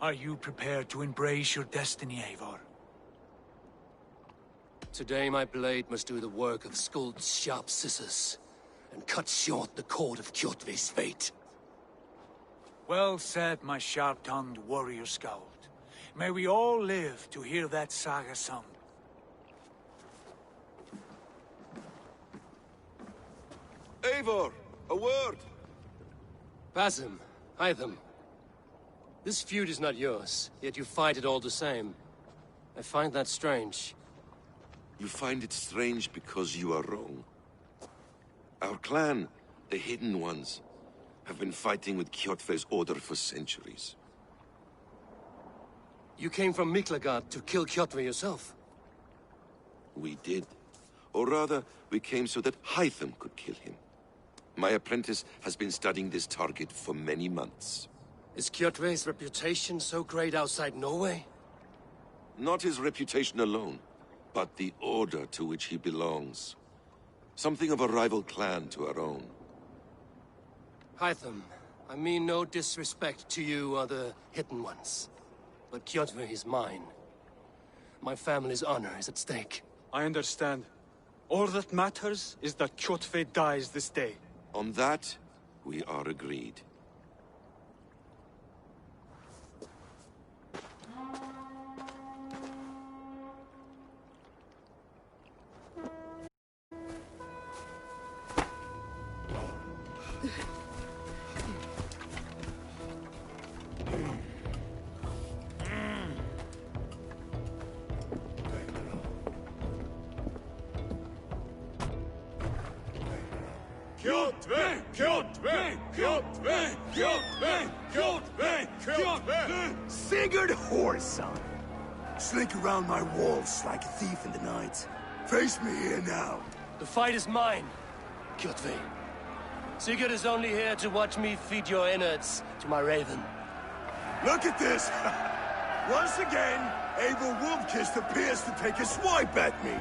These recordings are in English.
Are you prepared to embrace your destiny, Eivor? Today my blade must do the work of Skuld's sharp scissors, and cut short the cord of Kjotve's fate. Well said, my sharp-tongued warrior Skald. May we all live to hear that saga sung. Eivor, a word! Basim, Hytham. This feud is not yours, yet you fight it all the same. I find that strange. You find it strange because you are wrong. Our clan, the Hidden Ones, have been fighting with Kjotve's order for centuries. You came from Miklagard to kill Kjotve yourself? We did. Or rather, we came so that Hytham could kill him. My apprentice has been studying this target for many months. Is Kjotve's reputation so great outside Norway? Not his reputation alone, but the order to which he belongs. Something of a rival clan to our own. Hytham, I mean no disrespect to you or the Hidden Ones. But Kjotve is mine. My family's honor is at stake. I understand. All that matters is that Kjotve dies this day. On that, we are agreed. Kjotve! Kjotve! Kjotve! Kjotve! Kjotve! Kjotve! Sigurd Whoreson! Slink around my walls like a thief in the night. Face me here now. The fight is mine, Kjotve. Sigurd is only here to watch me feed your innards to my raven. Look at this! Once again, Eivor Wolfkiss appears to take a swipe at me.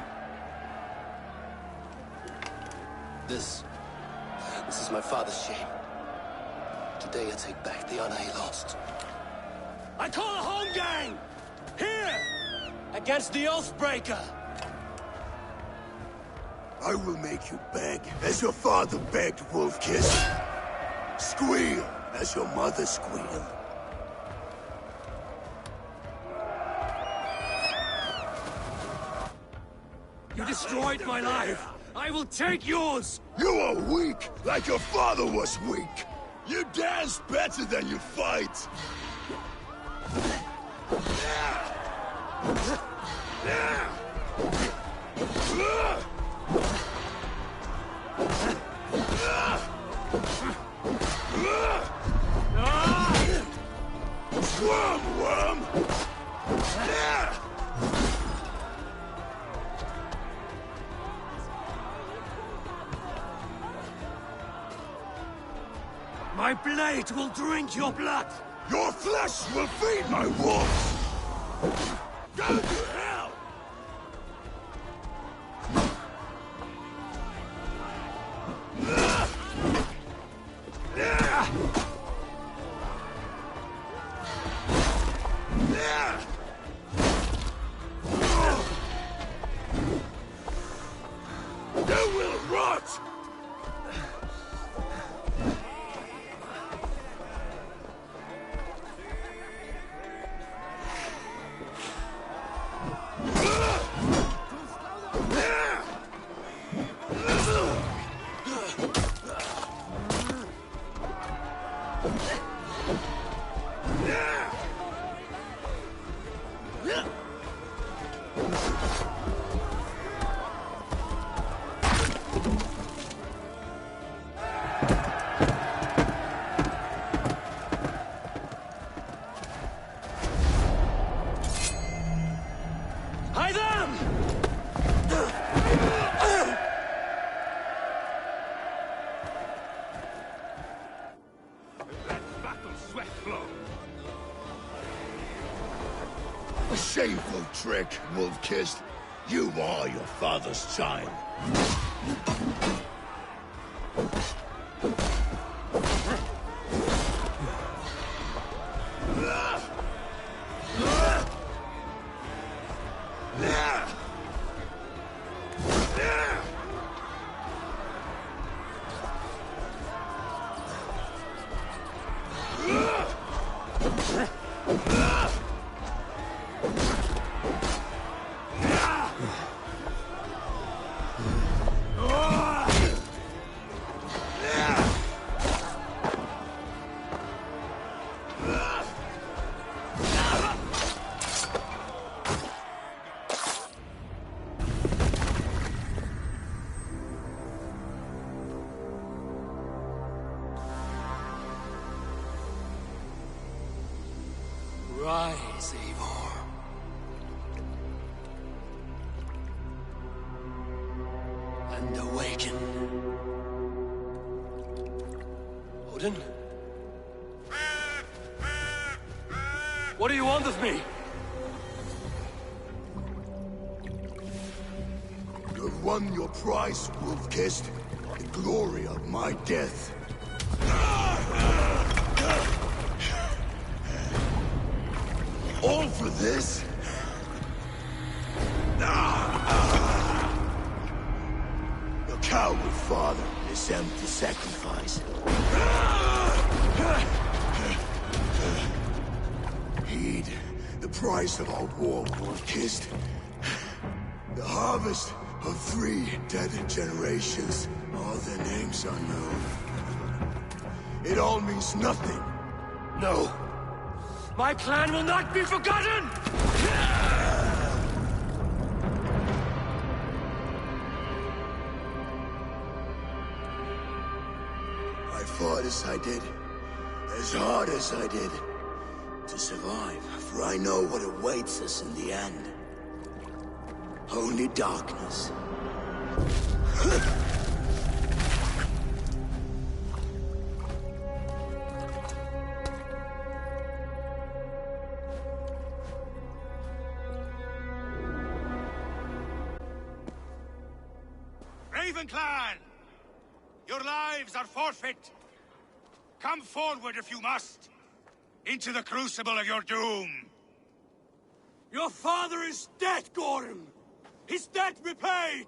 This is my father's shame. Today I take back the honor he lost. I call a home gang! Here! Against the Oathbreaker! I will make you beg, as your father begged, Wolfkiss. Squeal, as your mother squealed. You destroyed my life! I will take yours! You are weak, like your father was weak. You dance better than you fight. Worm, worm! My blade will drink your blood! Your flesh will feed my wolves! Go to hell! You will rot! A shameful trick, Wolfkiss. You are your father's child. Rise, Eivor. And awaken. Odin? What do you want of me? You've won your prize, Wolf-Kissed. The glory of my death. All for this? Your coward father is empty sacrifice. Heed the price of our war, Wolf-Kissed. The harvest of 3 dead generations. All their names unknown. It all means nothing. No. My clan will not be forgotten! I fought as I did, as hard as I did, to survive, for I know what awaits us in the end. Only darkness. Raven Clan! Your lives are forfeit! Come forward if you must! Into the crucible of your doom! Your father is dead, Gorham! His debt repaid!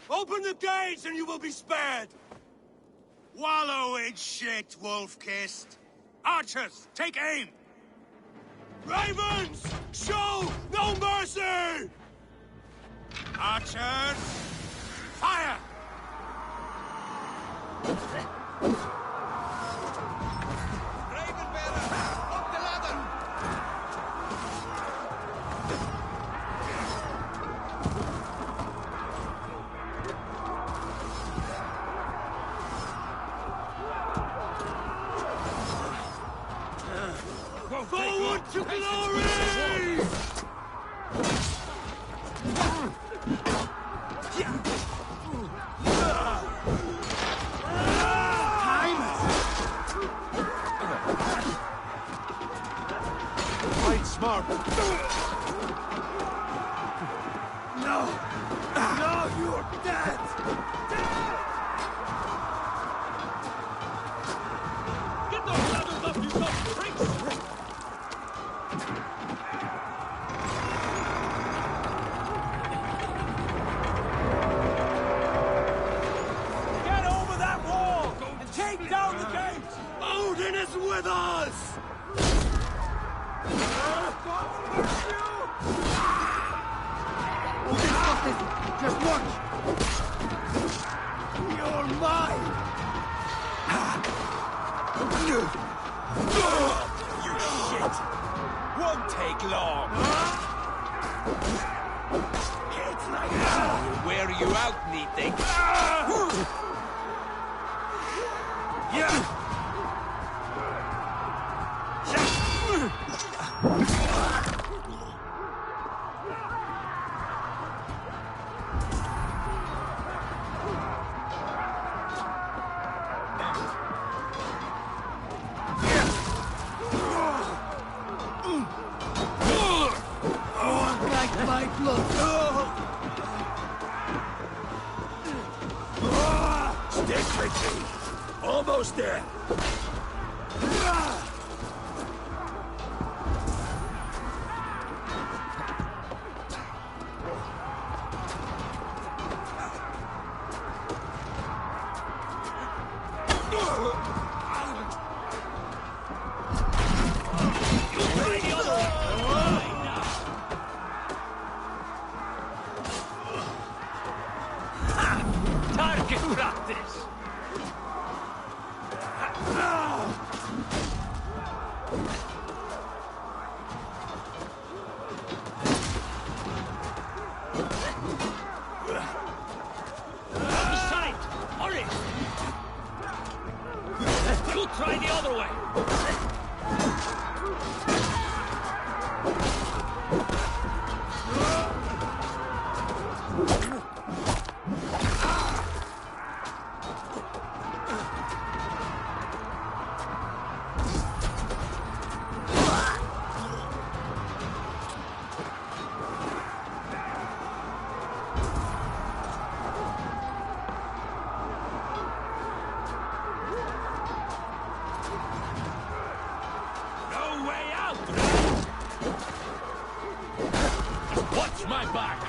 Open the gates and you will be spared! Wallow in shit, Wolf-Kissed! Archers, take aim! Ravens! Show no mercy! Archers, fire! Forward to glory! Fight smart. No! No, you're dead! Get those others up, you dumb pricks! Get over that wall and take down the gate! Odin is with us! Just watch! You're mine! You shit! Won't take long! It's like hell! We'll wear you out, meating. Yeah! Stick with me. Almost there. Target practice! Sight! Hurry! You try the other way! my back!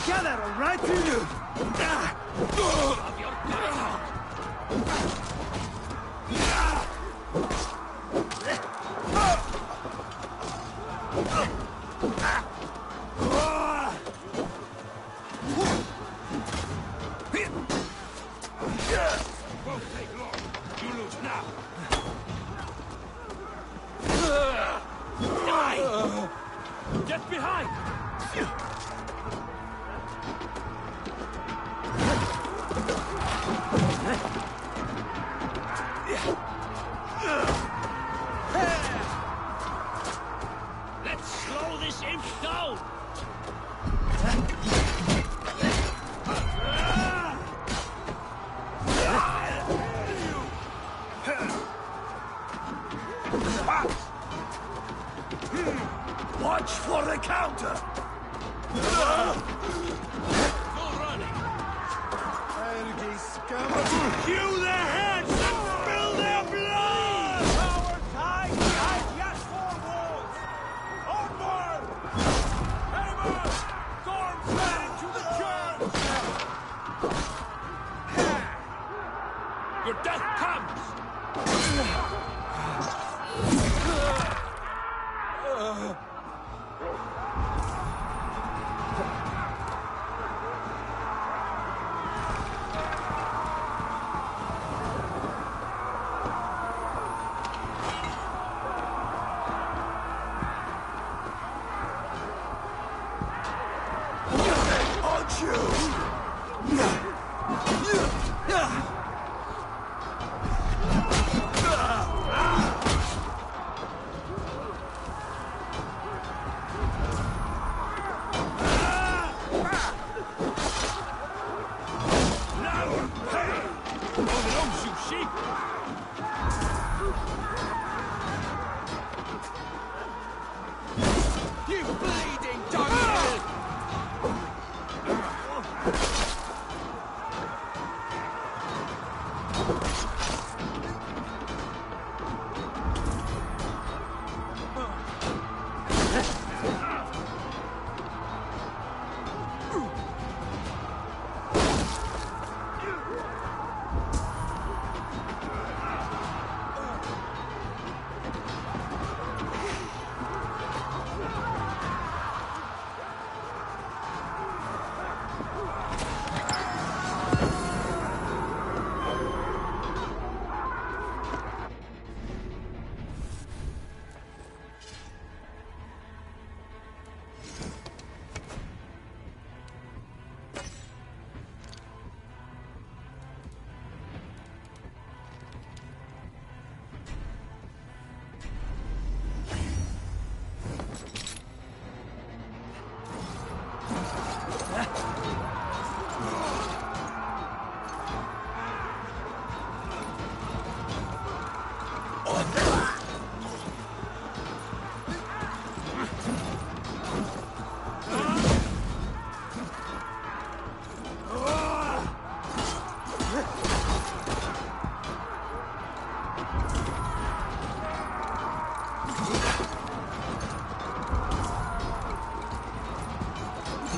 Together, all right? Won't take long. You lose now. Die! Get behind! Let's slow this imp down! Watch for the counter! No running! Hew their heads and spill their blood! Cowards hide behind yet four walls! Onward! Hammer! Storm fed into the church! Your death comes! Aren't you? You bleeding donkey!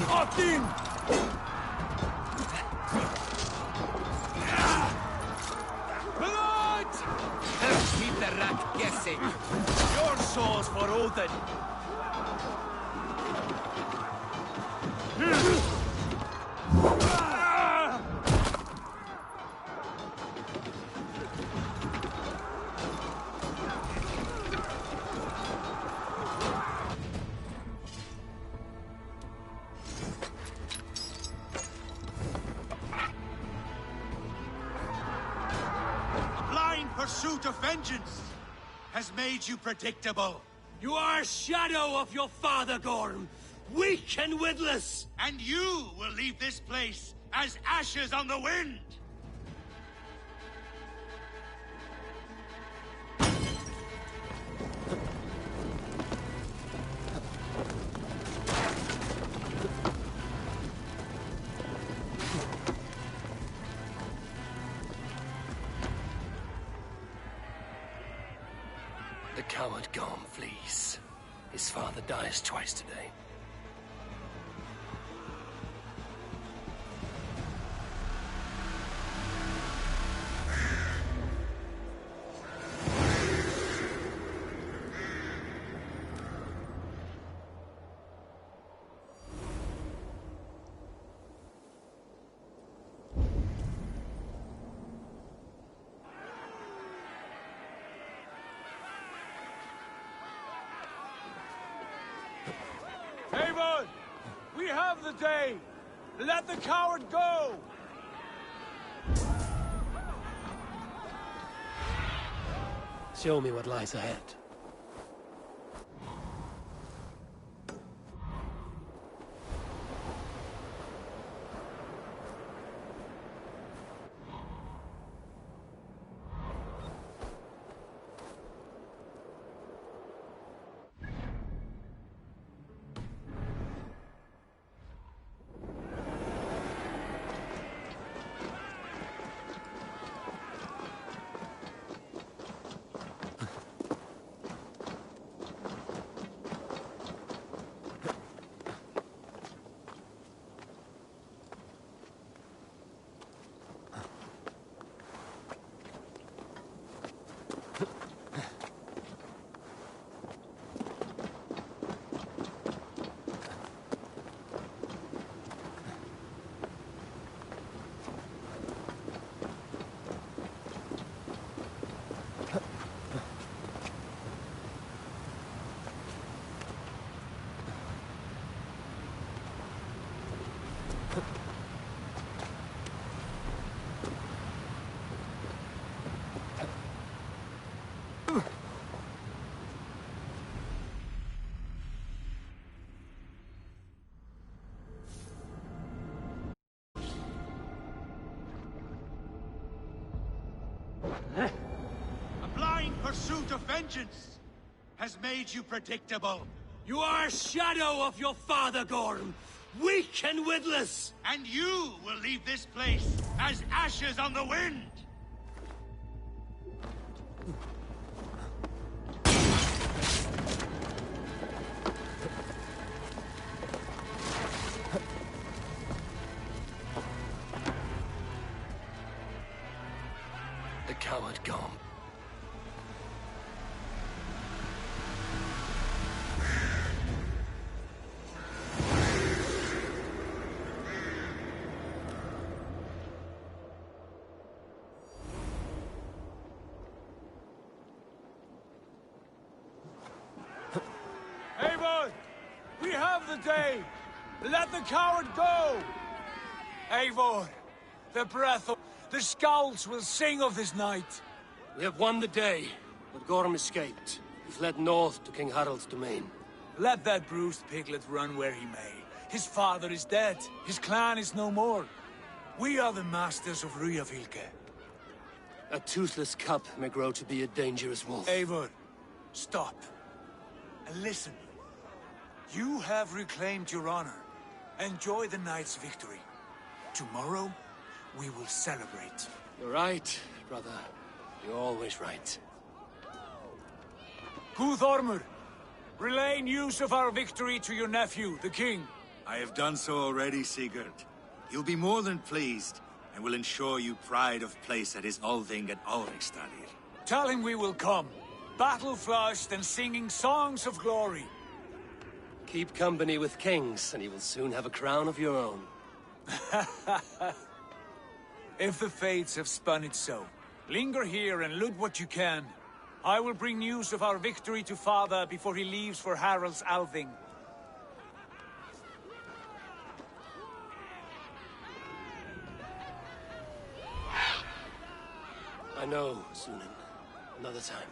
Martin! Blood! Keep the rat guessing. Your soul's for Odin. pursuit of vengeance has made you predictable. You are a shadow of your father, Gorm. Weak and witless. And you will leave this place as ashes on the wind. The coward Gorm flees. His father dies twice today. Eivor! We have the day! Let the coward go! Show me what lies ahead. A blind pursuit of vengeance has made you predictable. You are a shadow of your father, Gorm. Weak and witless. And you will leave this place as ashes on the wind. The coward Gorm. Eivor! We have the day! Let the coward go! Eivor, the breath of... The Scouts will sing of this night. We have won the day, but Gorm escaped. He fled north to King Harald's domain. Let that bruised piglet run where he may. His father is dead. His clan is no more. We are the masters of Ryjavilke. A toothless cub may grow to be a dangerous wolf. Eivor, stop. And listen. You have reclaimed your honor. Enjoy the night's victory. Tomorrow, we will celebrate. You're right, brother. You're always right. Guthormur, relay news of our victory to your nephew, the king. I have done so already, Sigurd. He'll be more than pleased, and will ensure you pride of place at his Althing and Ulrichstadir. Tell him we will come, battle-flushed and singing songs of glory. Keep company with kings, and you will soon have a crown of your own. If the fates have spun it so, linger here and loot what you can. I will bring news of our victory to father before he leaves for Harald's Althing. I know, Sunan. Another time.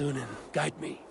Sunan, guide me.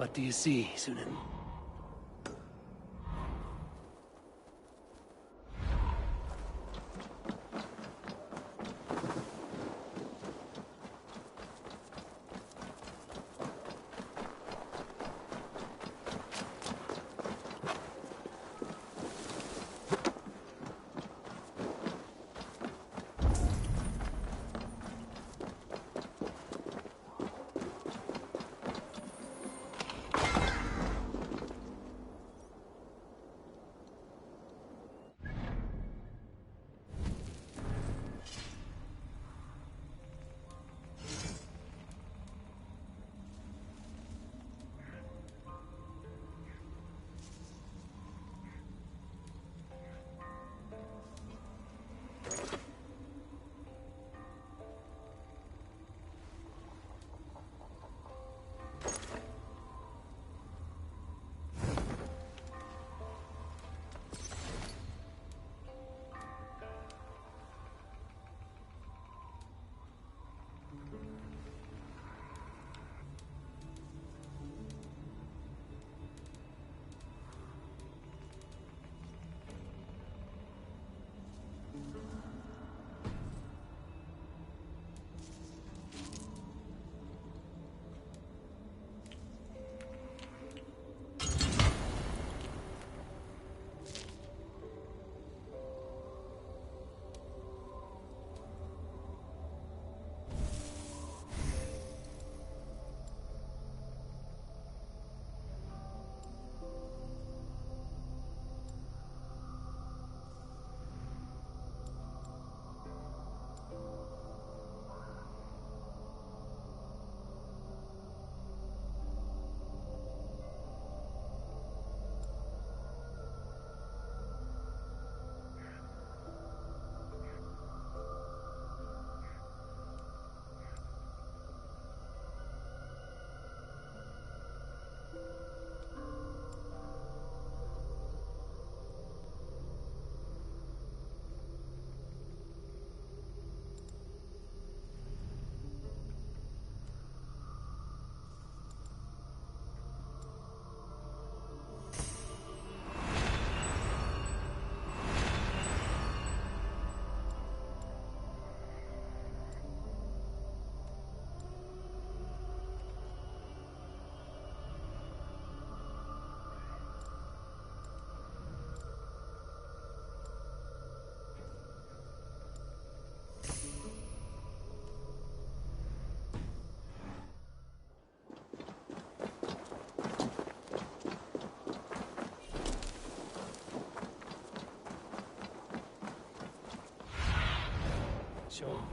What do you see, Sunan? show.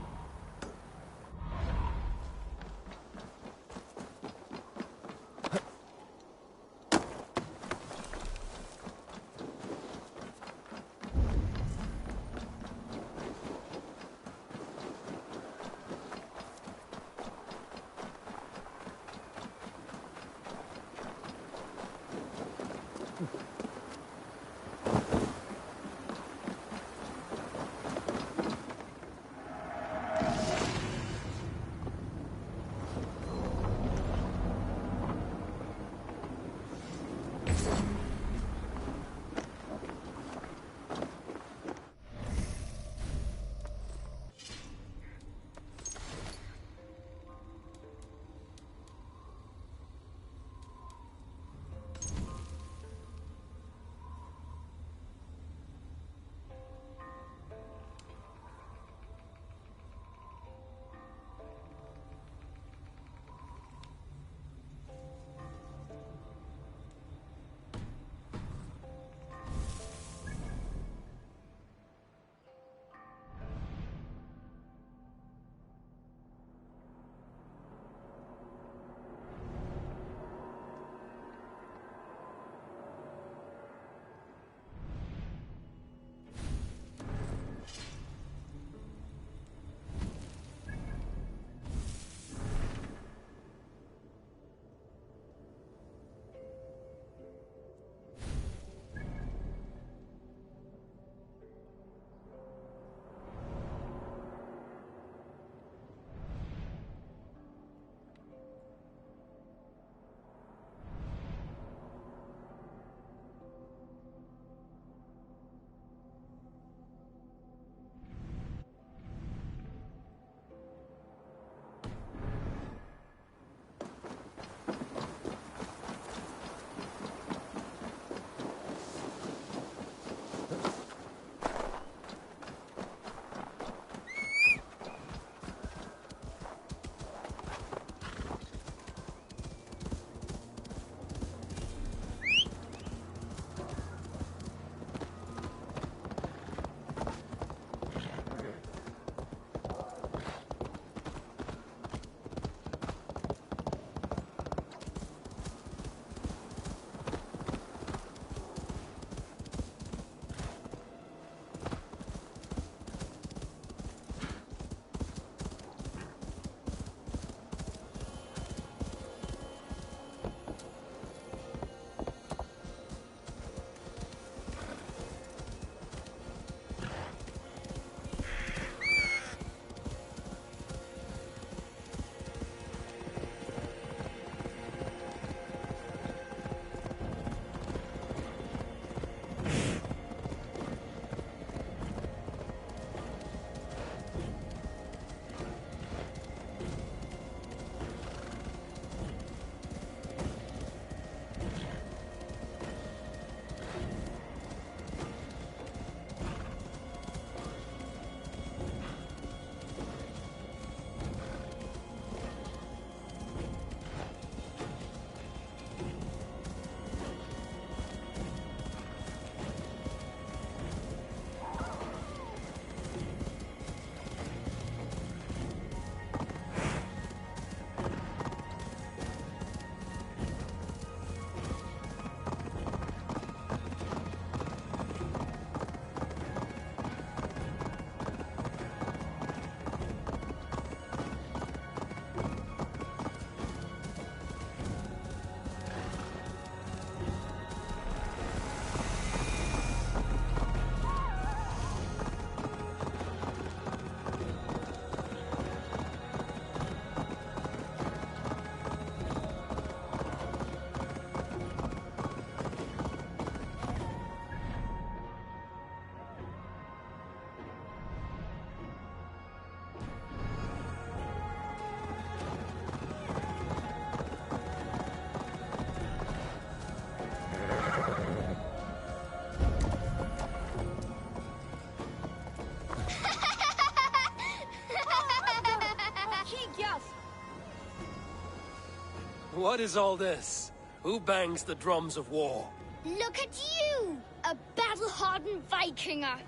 What is all this? Who bangs the drums of war? Look at you! A battle-hardened Vikinger!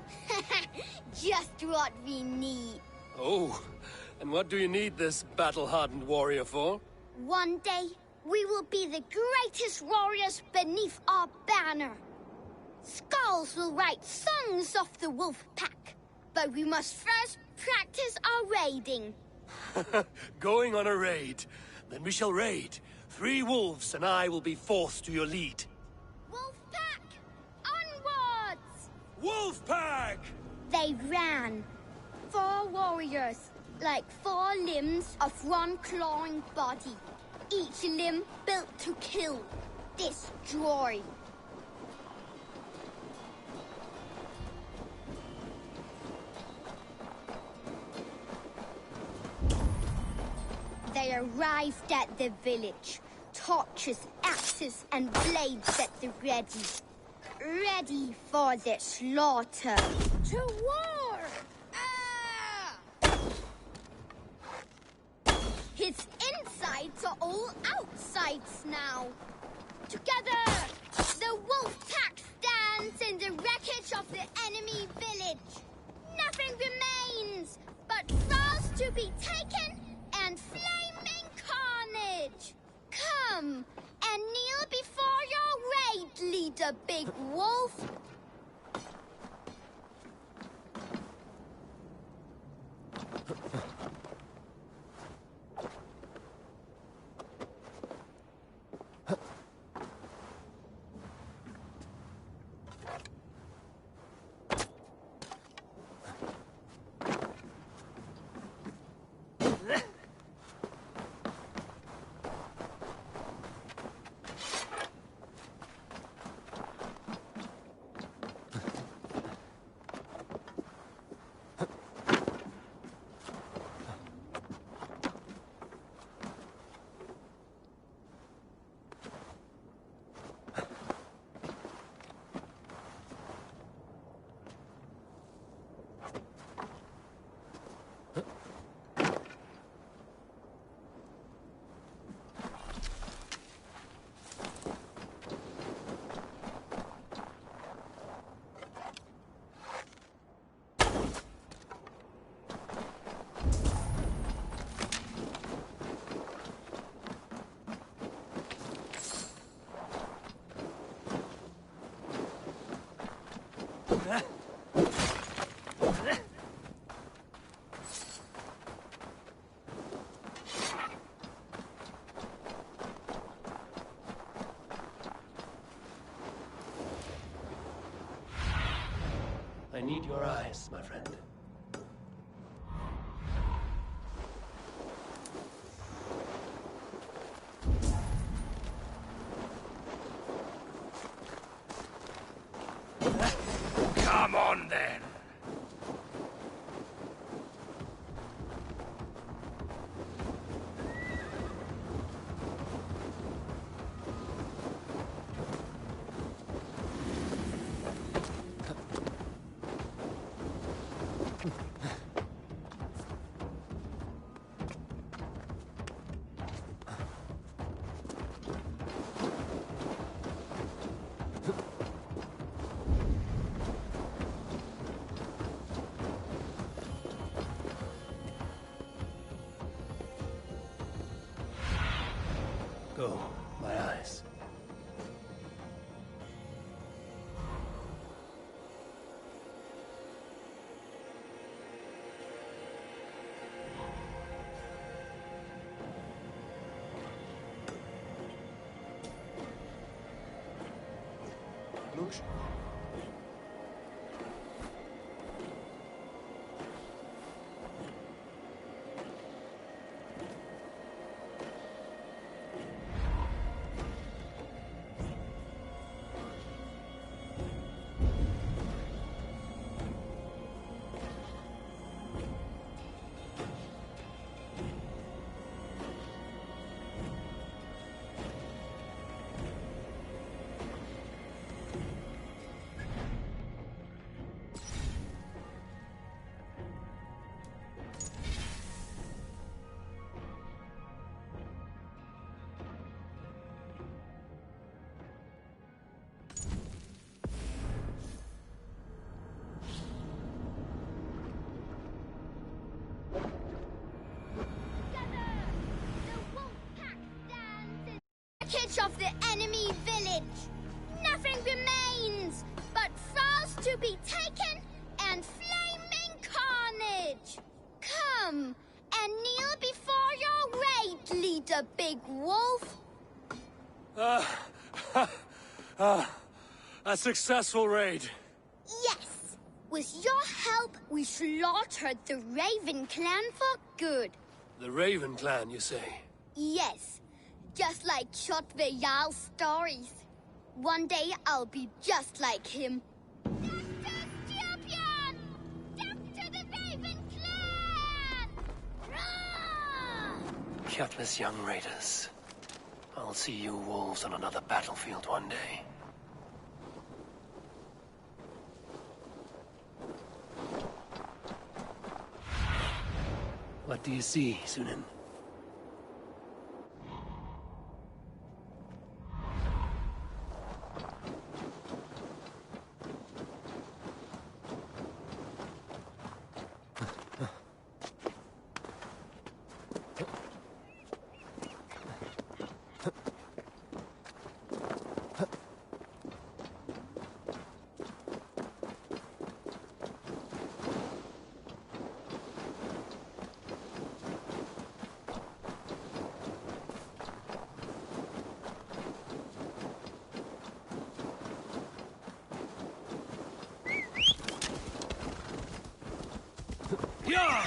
Just what we need. Oh, and what do you need this battle-hardened warrior for? One day, we will be the greatest warriors beneath our banner. Skulls will write songs of the wolf pack, but we must first practice our raiding. Going on a raid. Then we shall raid. 3 wolves and I will be fourth to your lead. Wolf pack, onwards! Wolf pack! They ran. 4 warriors, like 4 limbs of one clawing body. Each limb built to kill, destroy. They arrived at the village. Torches, axes, and blades at the ready. Ready for the slaughter. To war! Ah! His insides are all outsides now. Together, the wolf pack stands in the wreckage of the enemy village. Nothing remains but thralls to be taken and flaming carnage. Come and kneel before your raid leader, Big Wolf. I need your eyes, my friend. Come on, then. Go, my eyes. Looks. of the enemy village. Nothing remains but thralls to be taken and flaming carnage. Come and kneel before your raid leader, Big Wolf. A successful raid. Yes. With your help, we slaughtered the Raven clan for good. The Raven clan, you say? Yes. Just like Valhalla's stories. One day I'll be just like him. Dexter's champion! Death to the Raven clan! Rah! Guiltless young raiders. I'll see you wolves on another battlefield one day. What do you see, Sunan? Yeah!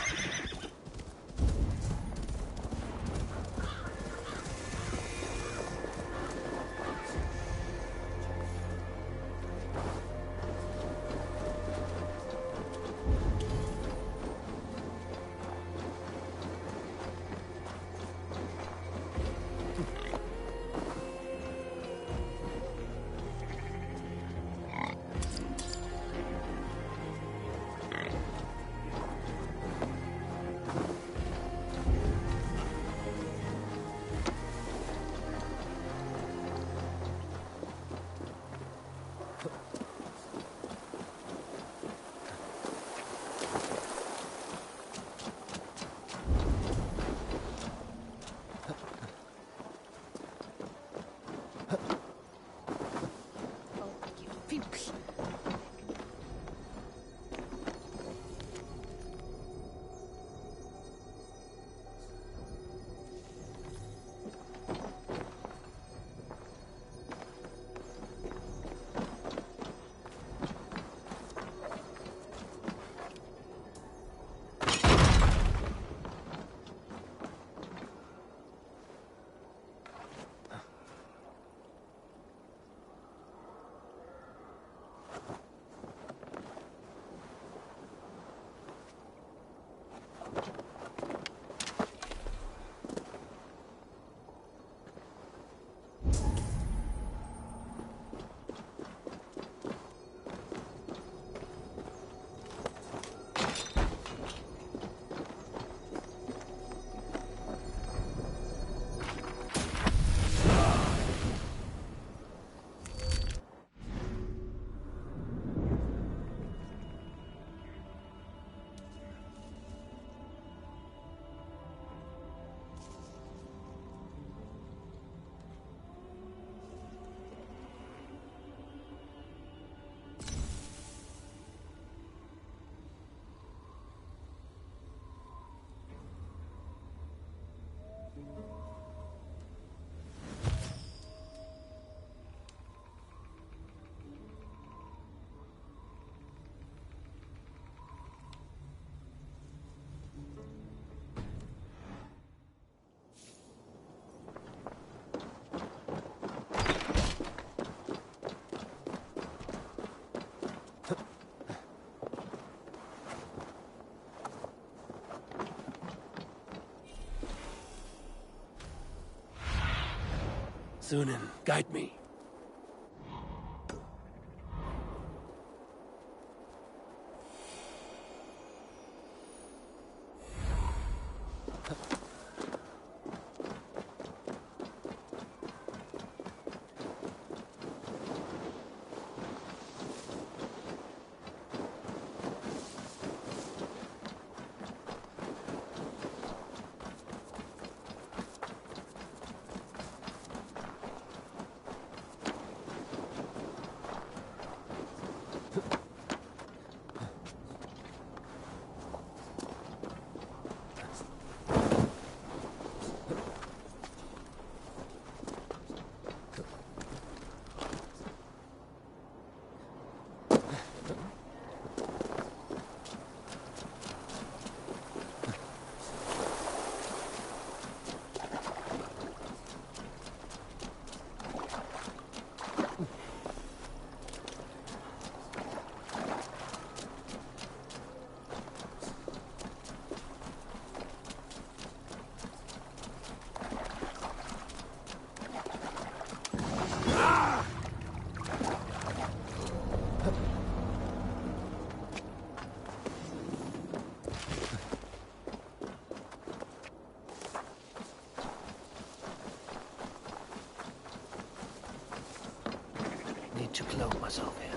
Sunan, guide me. myself here.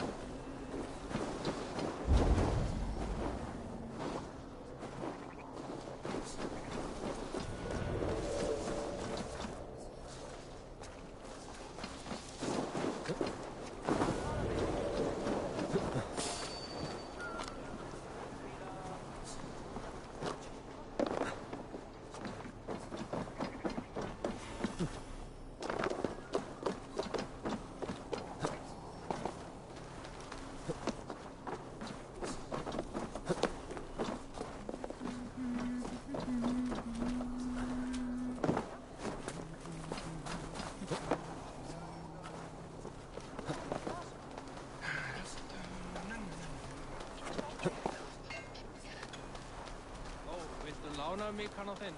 Mig kan någonting.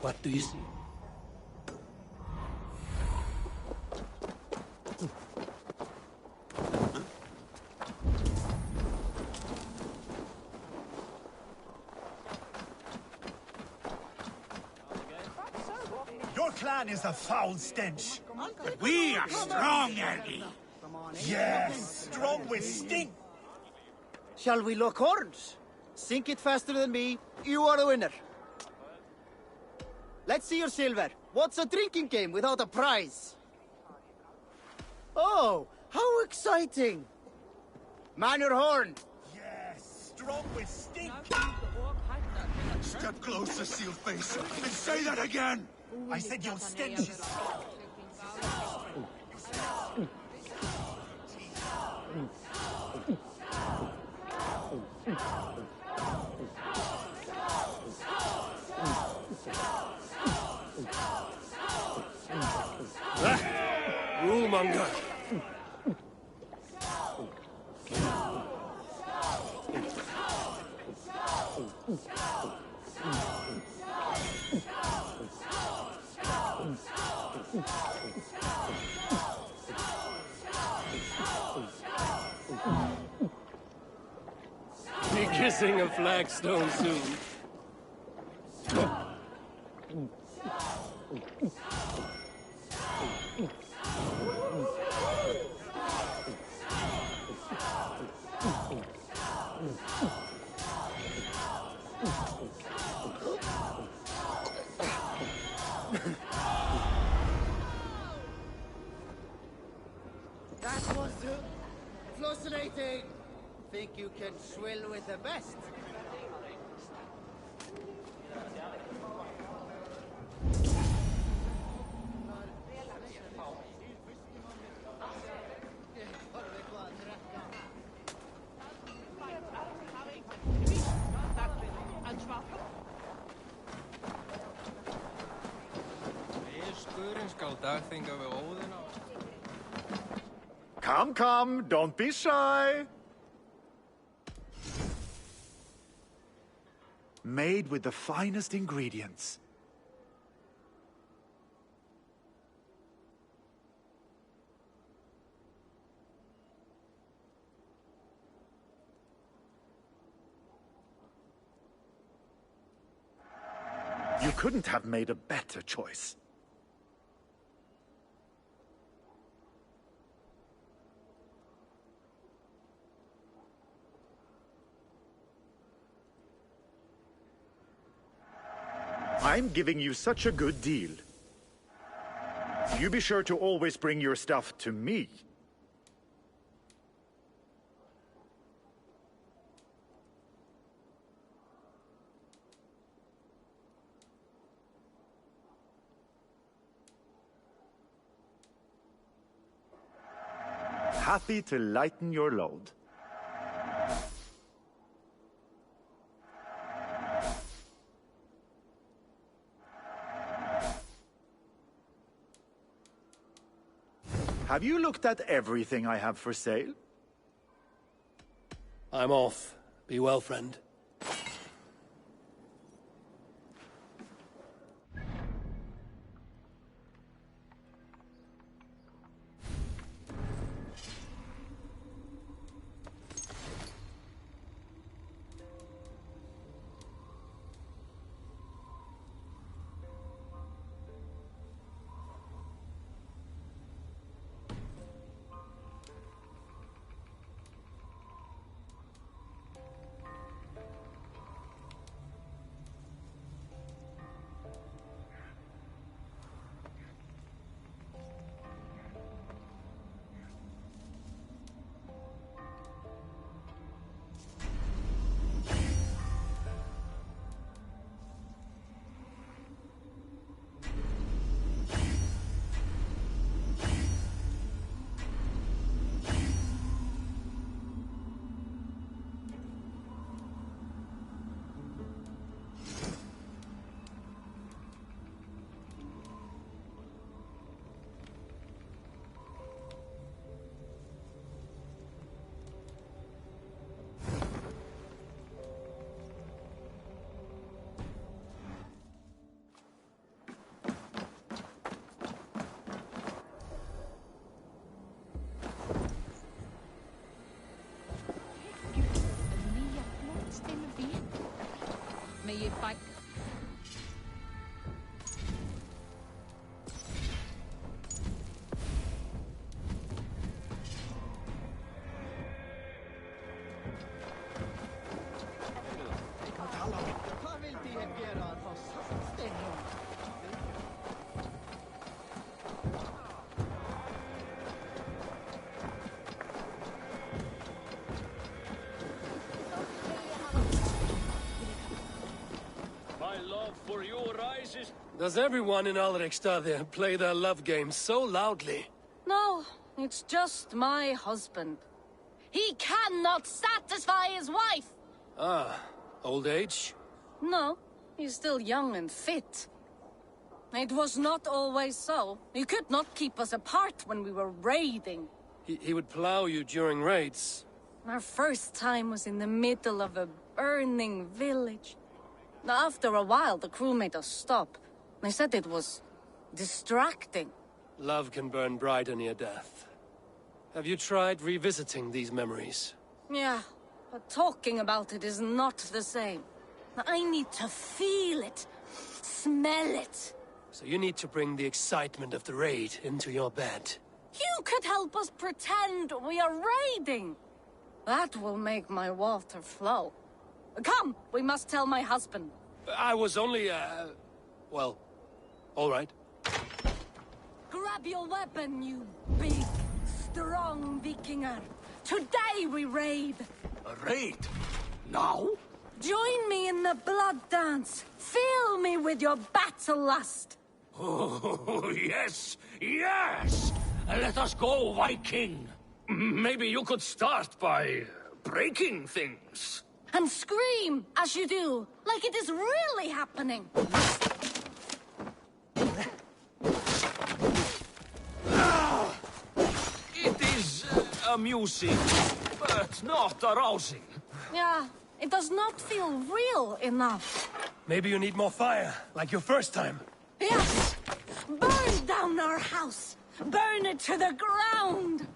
What do you see? Your clan is a foul stench. We are strong, Ergi. Yes, strong with stink. Shall we lock horns? Sink it faster than me. You are the winner. Let's see your silver. What's a drinking game without a prize? Oh, how exciting! Man your horn. Yes, strong with stink. Step closer, Sealface, and say that again! I said your stench is strong. Rulemonger! Be kissing a flagstone soon. That was fascinating. Think you can swill with the best? Come, come, don't be shy. Made with the finest ingredients. You couldn't have made a better choice. I'm giving you such a good deal. You be sure to always bring your stuff to me. Happy to lighten your load. Have you looked at everything I have for sale? I'm off. Be well, friend. you fight. For you rises. Does everyone in Alrekstad play their love game so loudly? No, it's just my husband. He cannot satisfy his wife! Ah, old age? No, he's still young and fit. It was not always so. He could not keep us apart when we were raiding. He would plow you during raids. Our first time was in the middle of a burning village. After a while, the crew made us stop. They said it was distracting. Love can burn brighter near death. Have you tried revisiting these memories? Yeah, but talking about it is not the same. I need to feel it, smell it. So you need to bring the excitement of the raid into your bed. You could help us pretend we are raiding. That will make my water flow. Come, we must tell my husband. I was only, well, all right. Grab your weapon, you big, strong Vikinger. Today we raid. A raid? Now? Join me in the blood dance. Fill me with your battle lust. Oh, yes, yes! Let us go, Viking. Maybe you could start by breaking things. And scream, as you do, like it is really happening. It is amusing, but not arousing. Yeah, it does not feel real enough. Maybe you need more fire, like your first time. Yes! Burn down our house! Burn it to the ground!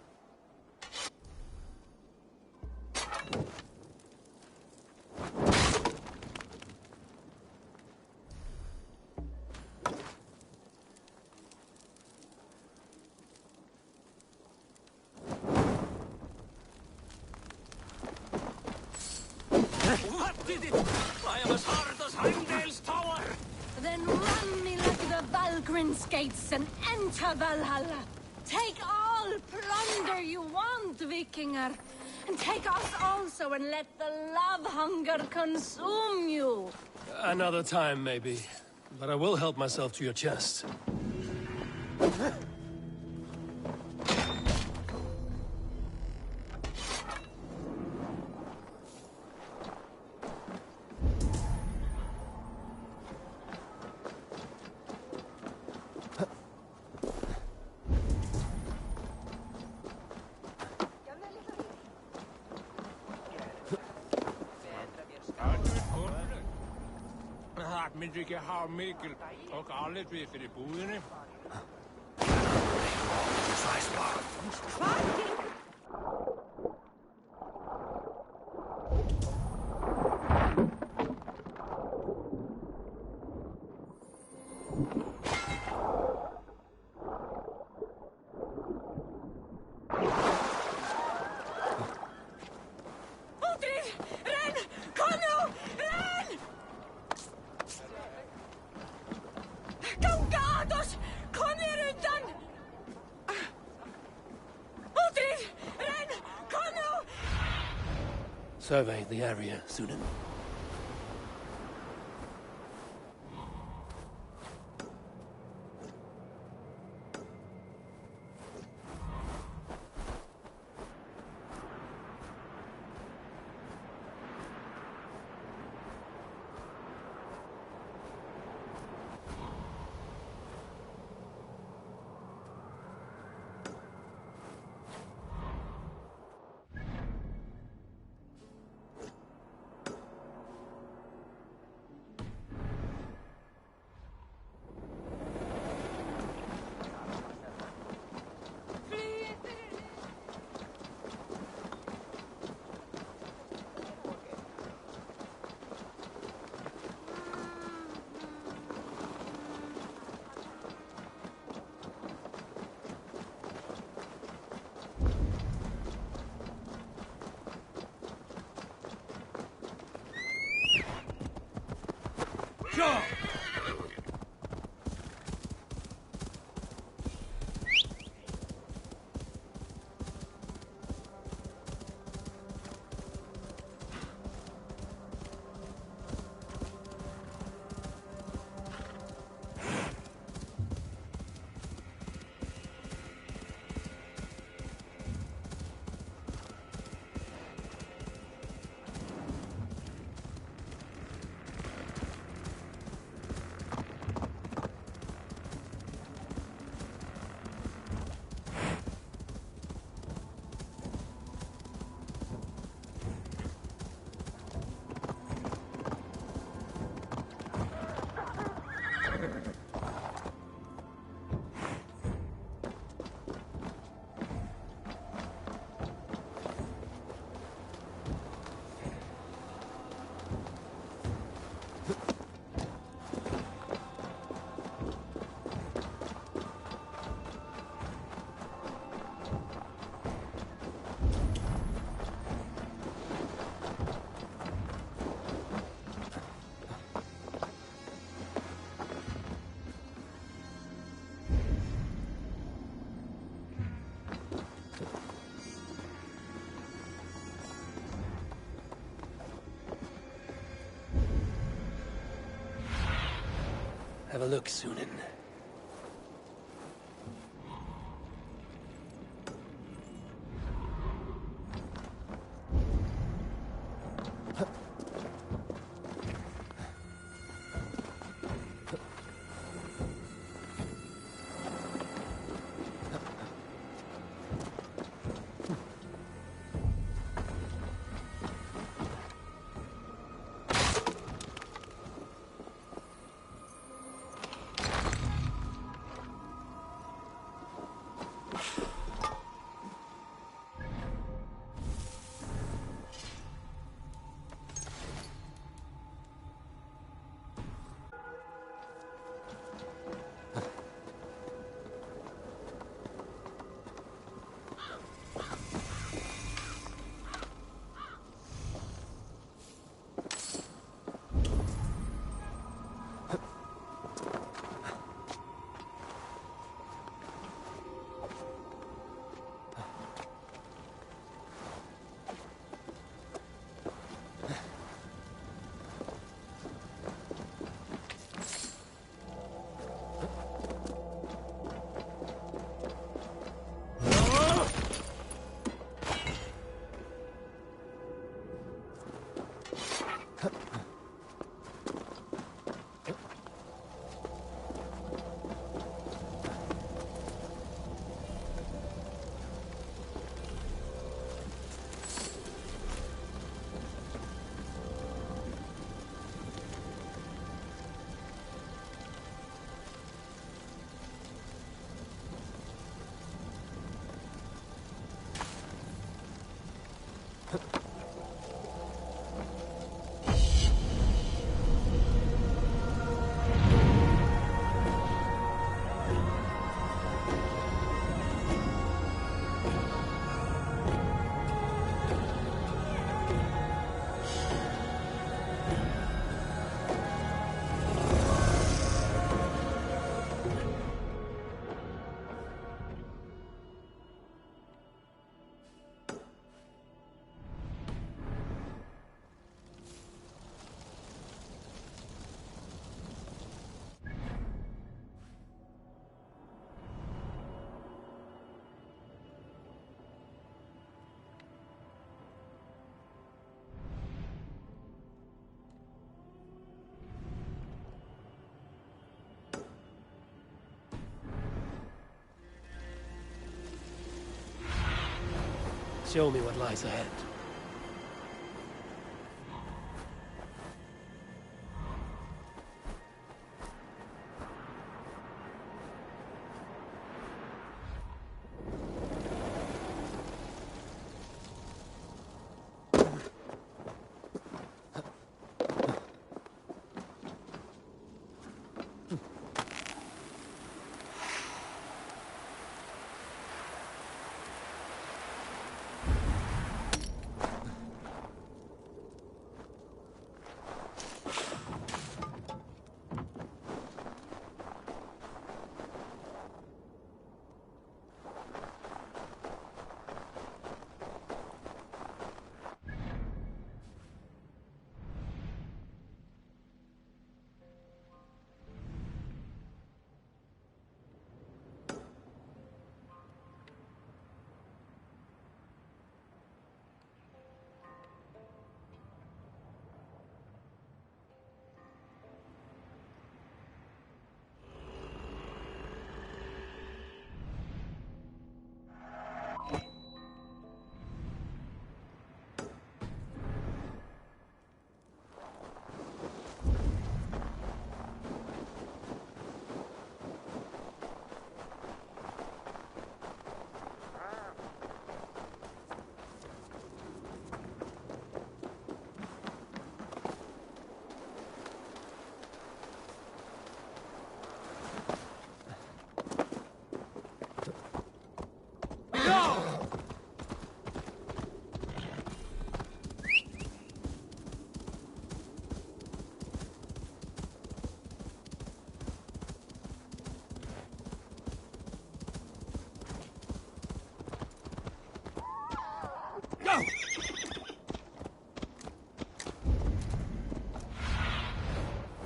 What did it? I am as hard as Heimdall's tower! Then run me like the Valgrin's gates and enter Valhalla. Take all plunder you want, Vikinger. And take us also and let the love hunger consume you. Another time, maybe. But I will help myself to your chest. Men vi kan have Mikkel og alle ved for det budene. Survey the area, Sudan. go! Have a look, Sunan. Show me what lies ahead.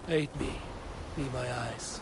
Aid me. Be my eyes.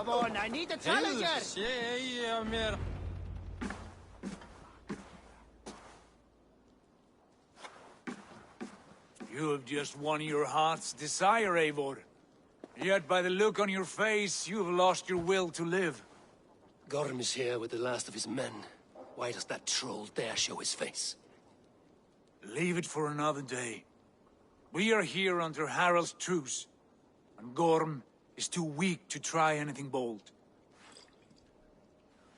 Come on, I need a challenger! You have just won your heart's desire, Eivor. Yet by the look on your face, you have lost your will to live. Gorm is here with the last of his men. Why does that troll dare show his face? Leave it for another day. We are here under Harald's truce, and Gorm is too weak to try anything bold.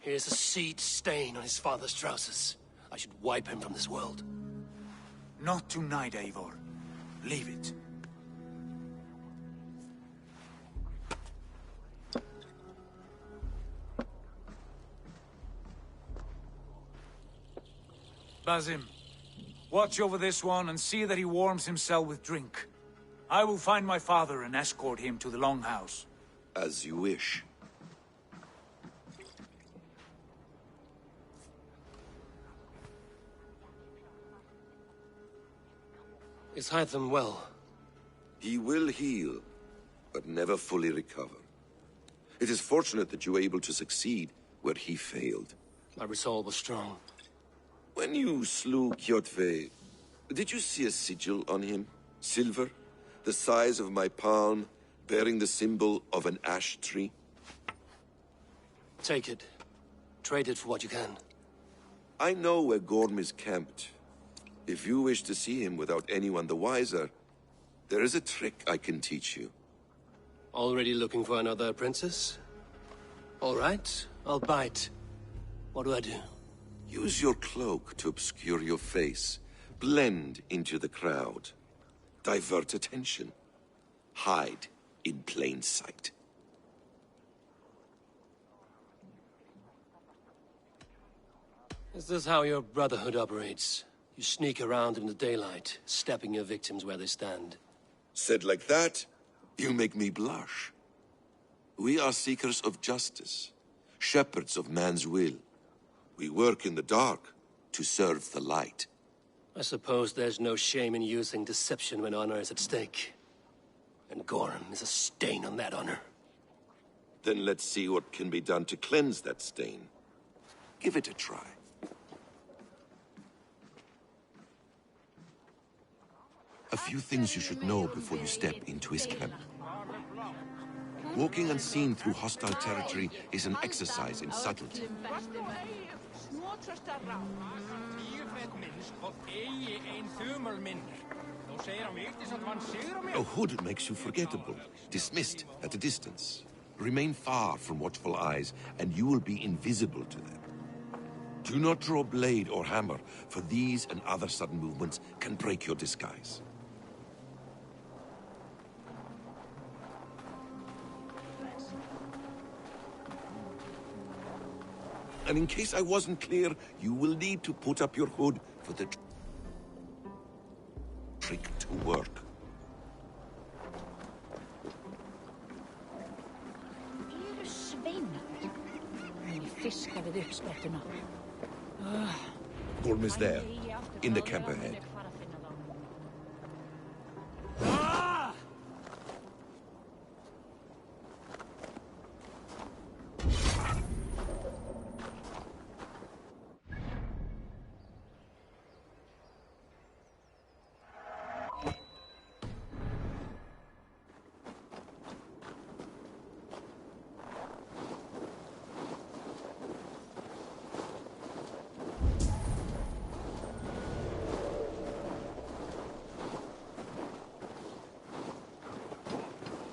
Here's a seed stain on his father's trousers. I should wipe him from this world. Not tonight, Eivor. Leave it. Basim, watch over this one and see that he warms himself with drink. I will find my father and escort him to the Longhouse. As you wish. Is Hytham well? He will heal, but never fully recover. It is fortunate that you were able to succeed where he failed. My resolve was strong. When you slew Kjotve, did you see a sigil on him? Silver? The size of my palm, bearing the symbol of an ash tree? Take it. Trade it for what you can. I know where Gorm is camped. If you wish to see him without anyone the wiser, there is a trick I can teach you. Already looking for another princess? All right, I'll bite. What do I do? Use your cloak to obscure your face. Blend into the crowd. Divert attention. Hide in plain sight. Is this how your Brotherhood operates? You sneak around in the daylight, stepping your victims where they stand. Said like that, you make me blush. We are seekers of justice, shepherds of man's will. We work in the dark to serve the light. I suppose there's no shame in using deception when honor is at stake. And Gorm is a stain on that honor. Then let's see what can be done to cleanse that stain. Give it a try. A few things you should know before you step into his camp. Walking unseen through hostile territory is an exercise in subtlety. A hood makes you forgettable, dismissed at a distance. Remain far from watchful eyes, and you will be invisible to them. Do not draw blade or hammer, for these and other sudden movements can break your disguise. And in case I wasn't clear, you will need to put up your hood for the trick to work. Gorm is there, in the camp ahead.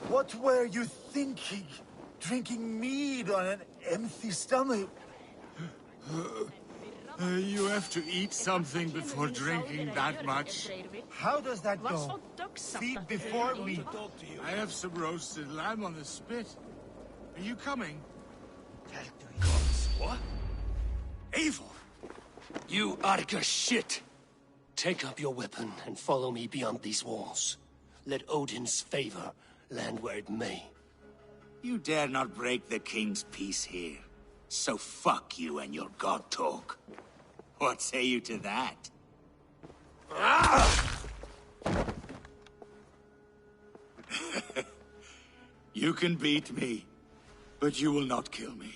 What were you thinking? Drinking mead on an empty stomach? You have to eat something before drinking that much. How does that go? Feed before meat. I have some roasted lamb on the spit. Are you coming? What? Eivor! You Arga shit! Take up your weapon and follow me beyond these walls. Let Odin's favor land where it may. You dare not break the king's peace here. So fuck you and your god talk. What say you to that? You can beat me, but you will not kill me.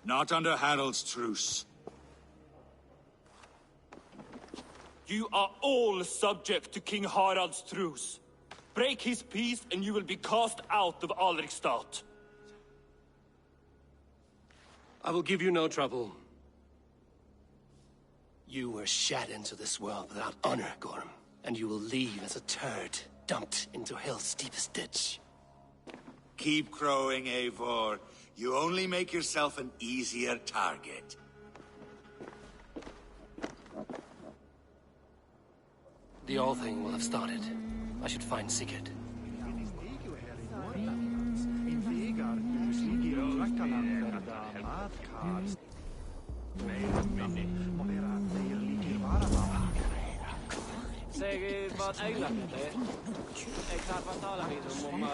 Not under Harald's truce. You are all subject to King Harald's truce. Break his peace and you will be cast out of Alrikstad. I will give you no trouble. You were shat into this world without honor, Gorm, and you will leave as a turd dumped into hell's deepest ditch. Keep crowing, Eivor. You only make yourself an easier target. The old thing will have started. I should find Sigurd. Säg vad äglarna är. Jag kan bara tala vid dem om...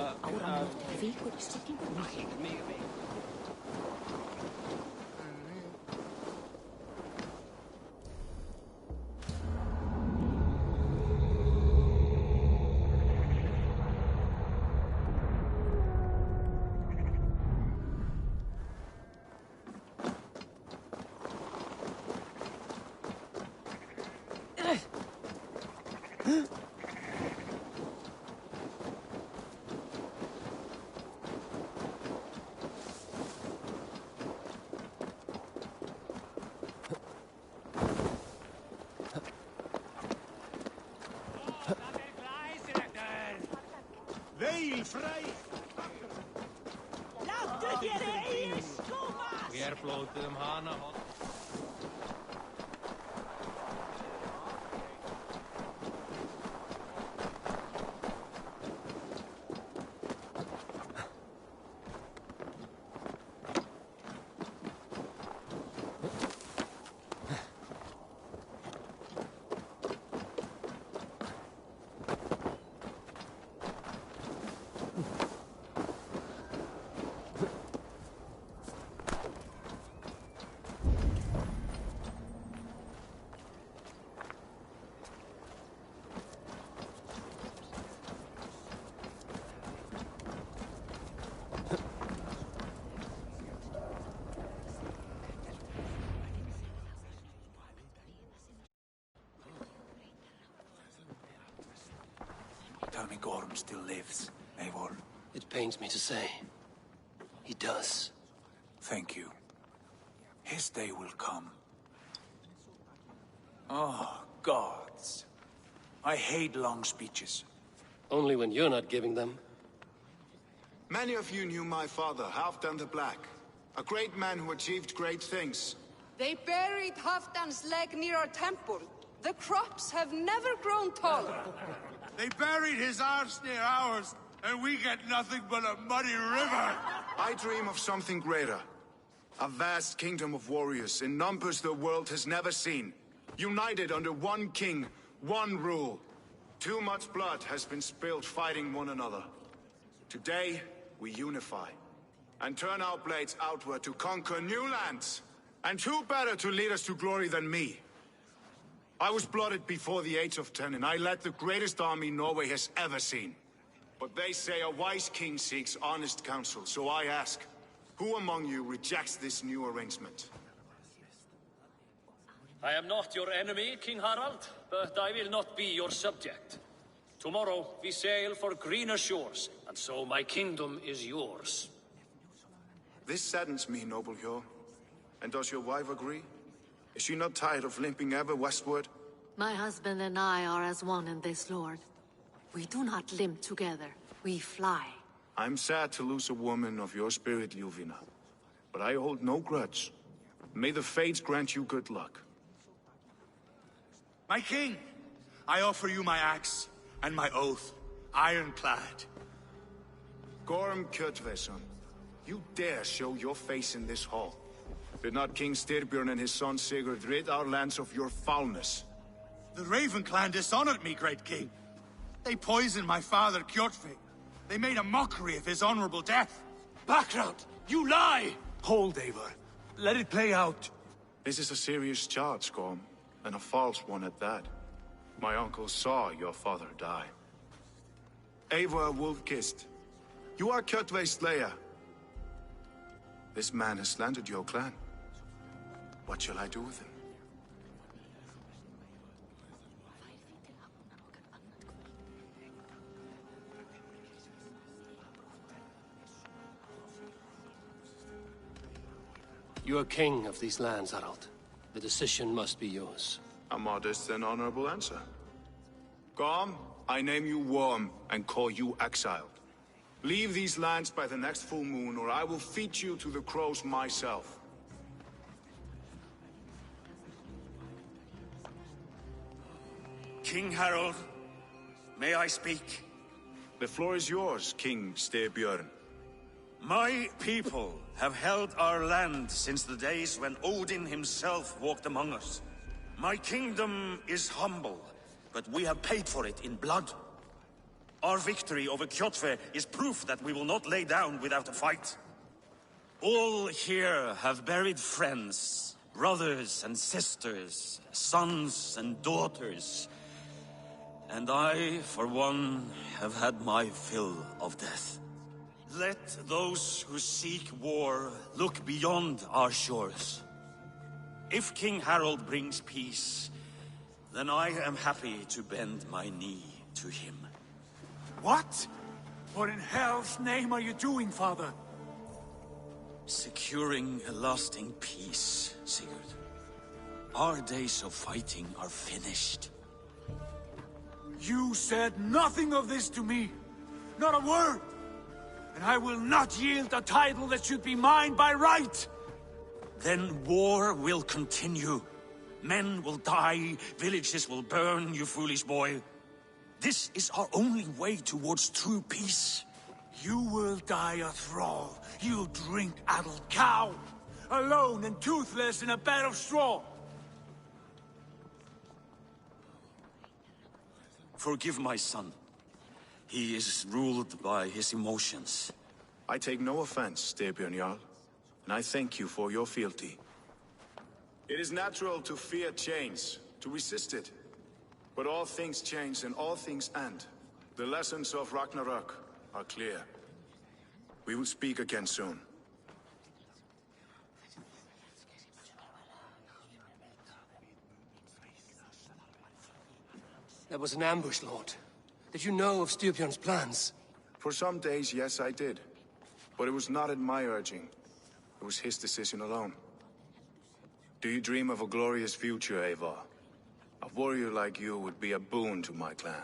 Veil frei! Láttu þér eigi skúmast! Ég blótið hana. Tell me Gorm still lives, Eivor. It pains me to say. He does. Thank you. His day will come. Oh, gods. I hate long speeches. Only when you're not giving them. Many of you knew my father, Halfdan the Black. A great man who achieved great things. They buried Halfdan's leg near our temple. The crops have never grown taller. They buried his arse near ours, and we get nothing but a muddy river! I dream of something greater. A vast kingdom of warriors in numbers the world has never seen. United under one king, one rule. Too much blood has been spilled fighting one another. Today, we unify. And turn our blades outward to conquer new lands. And who better to lead us to glory than me? I was blooded before the age of 10, and I led the greatest army Norway has ever seen. But they say a wise king seeks honest counsel, so I ask, who among you rejects this new arrangement? I am not your enemy, King Harald, but I will not be your subject. Tomorrow we sail for greener shores, and so my kingdom is yours. This saddens me, noble Hjor. And does your wife agree? Is she not tired of limping ever westward? My husband and I are as one in this, Lord. We do not limp together. We fly. I'm sad to lose a woman of your spirit, Ljuvina. But I hold no grudge. May the fates grant you good luck. My king, I offer you my axe and my oath, ironclad. Gorm Kjotveson, you dare show your face in this hall. Did not King Styrbjörn and his son Sigurd rid our lands of your foulness? The Raven clan dishonored me, great king. They poisoned my father, Kjotve. They made a mockery of his honorable death. Background! You lie! Hold, Eivor. Let it play out. This is a serious charge, Gorm, and a false one at that. My uncle saw your father die. Eivor Wolf-Kissed, you are Kjotve's slayer. This man has slandered your clan. What shall I do with him? You are king of these lands, Harald. The decision must be yours. A modest and honorable answer. Gorm, I name you Worm and call you exiled. Leave these lands by the next full moon, or I will feed you to the crows myself. King Harold, may I speak? The floor is yours, King Styrbjörn. My people have held our land since the days when Odin himself walked among us. My kingdom is humble, but we have paid for it in blood. Our victory over Kjotve is proof that we will not lay down without a fight. All here have buried friends, brothers and sisters, sons and daughters. And I, for one, have had my fill of death. Let those who seek war look beyond our shores. If King Harold brings peace, then I am happy to bend my knee to him. What? What in hell's name are you doing, father? Securing a lasting peace, Sigurd. Our days of fighting are finished. You said nothing of this to me. Not a word. And I will not yield a title that should be mine by right. Then war will continue. Men will die, villages will burn, you foolish boy. This is our only way towards true peace. You will die a thrall. You'll drink addled cow. Alone and toothless in a bed of straw. Forgive my son. He is ruled by his emotions. I take no offense, Styrbjörn Jarl, and I thank you for your fealty. It is natural to fear change, to resist it. But all things change and all things end. The lessons of Ragnarok are clear. We will speak again soon. That was an ambush, Lord. Did you know of Styrbjörn's plans? For some days, yes, I did. But it was not at my urging. It was his decision alone. Do you dream of a glorious future, Eivor? A warrior like you would be a boon to my clan.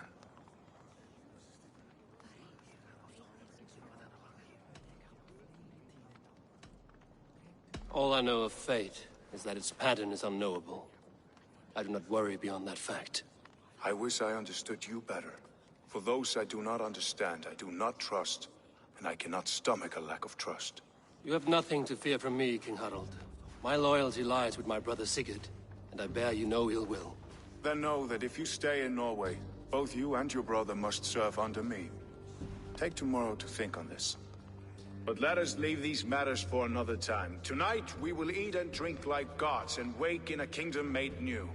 All I know of fate is that its pattern is unknowable. I do not worry beyond that fact. I wish I understood you better. For those I do not understand, I do not trust, and I cannot stomach a lack of trust. You have nothing to fear from me, King Harald. My loyalty lies with my brother Sigurd, and I bear you no ill will. Then know that if you stay in Norway, both you and your brother must serve under me. Take tomorrow to think on this. But let us leave these matters for another time. Tonight, we will eat and drink like gods and wake in a kingdom made new.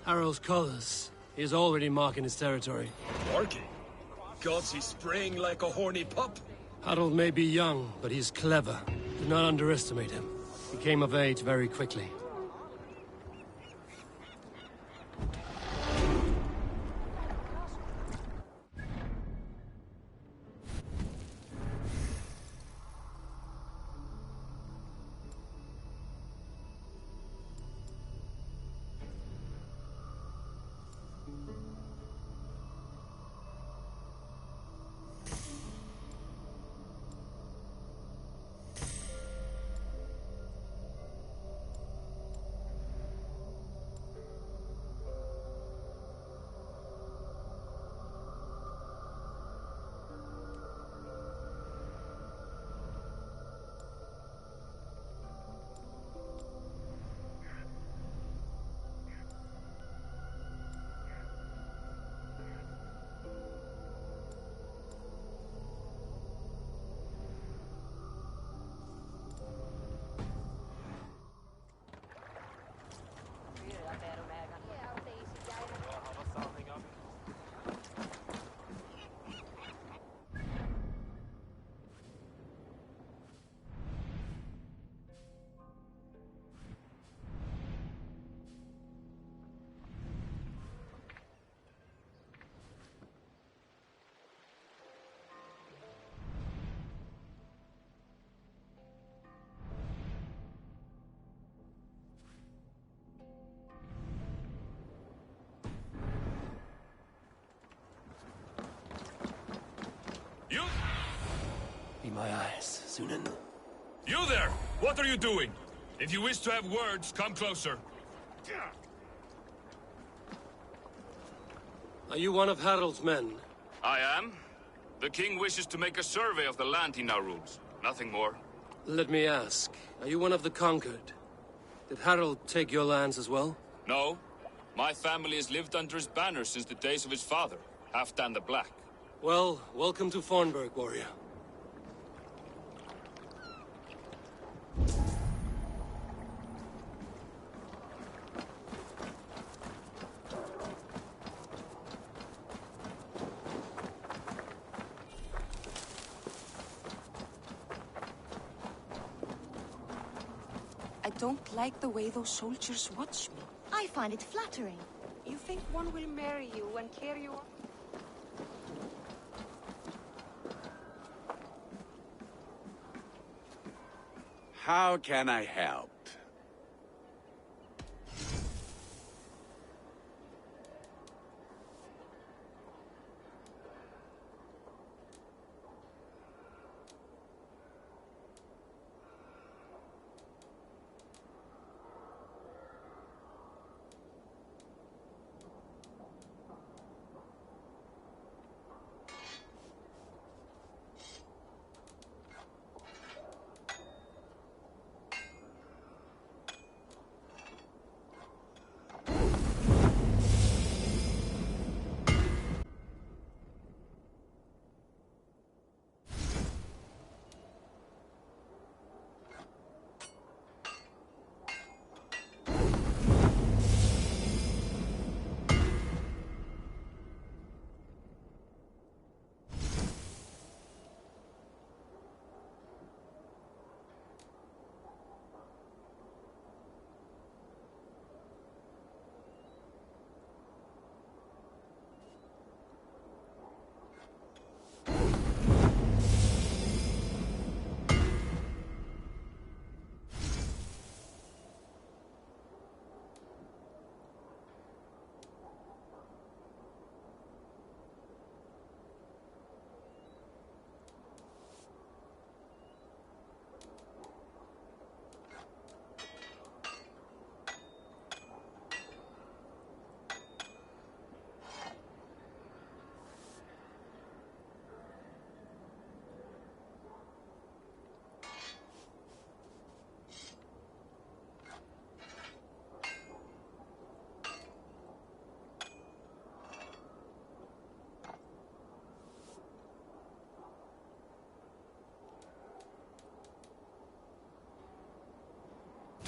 Harald's colors. He is already marking his territory. Marking? Gods, he's spraying like a horny pup. Harald may be young, but he's clever. Do not underestimate him. He came of age very quickly. my eyes, Sunan. You there! What are you doing? If you wish to have words, come closer. Are you one of Harald's men? I am. The king wishes to make a survey of the land he now rules. Nothing more. Let me ask, are you one of the conquered? Did Harald take your lands as well? No. My family has lived under his banner since the days of his father, Halfdan the Black. Well, welcome to Fornburg, warrior. I don't like the way those soldiers watch me. I find it flattering. You think one will marry you and carry you on? How can I help?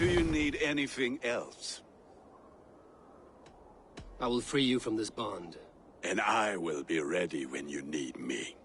Do you need anything else? I will free you from this bond. And I will be ready when you need me.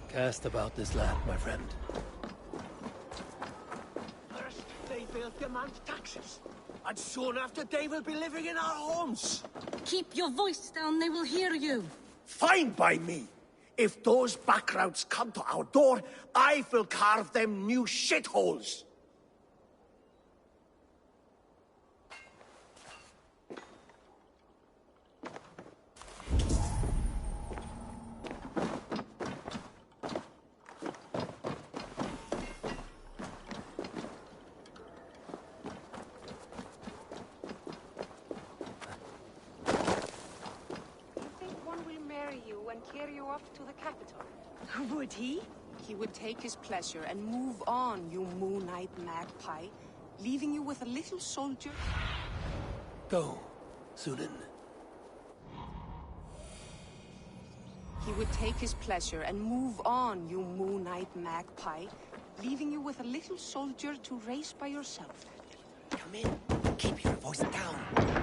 Cast about this land, my friend. First, they will demand taxes. And soon after they will be living in our homes. Keep your voice down, they will hear you. Fine by me. If those backgrounds come to our door, I will carve them new shitholes. Carry you off to the capital. Would he? He would take his pleasure and move on, you moon-eyed magpie, leaving you with a little soldier. Go, Sunan. He would take his pleasure and move on, you moon-eyed magpie, leaving you with a little soldier to race by yourself. Come in. Keep your voice down.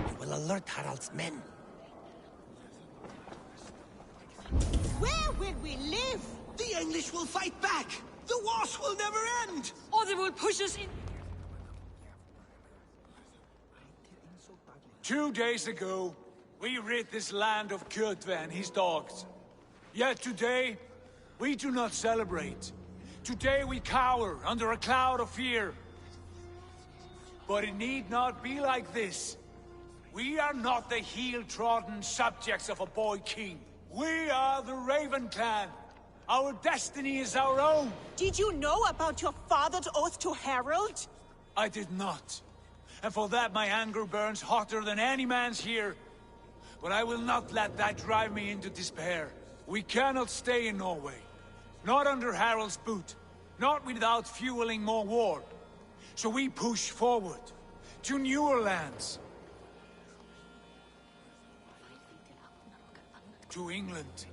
You will alert Harald's men. Where will we live? The English will fight back! The wars will never end! Or they will push us in... 2 days ago, we rid this land of Kjotve and his dogs. Yet today, we do not celebrate. Today we cower under a cloud of fear. But it need not be like this. We are not the heel-trodden subjects of a boy king. We are the Raven clan. Our destiny is our own. Did you know about your father's oath to Harald? I did not. And for that my anger burns hotter than any man's here. But I will not let that drive me into despair. We cannot stay in Norway. Not under Harald's boot. Not without fueling more war. So we push forward to newer lands. To England.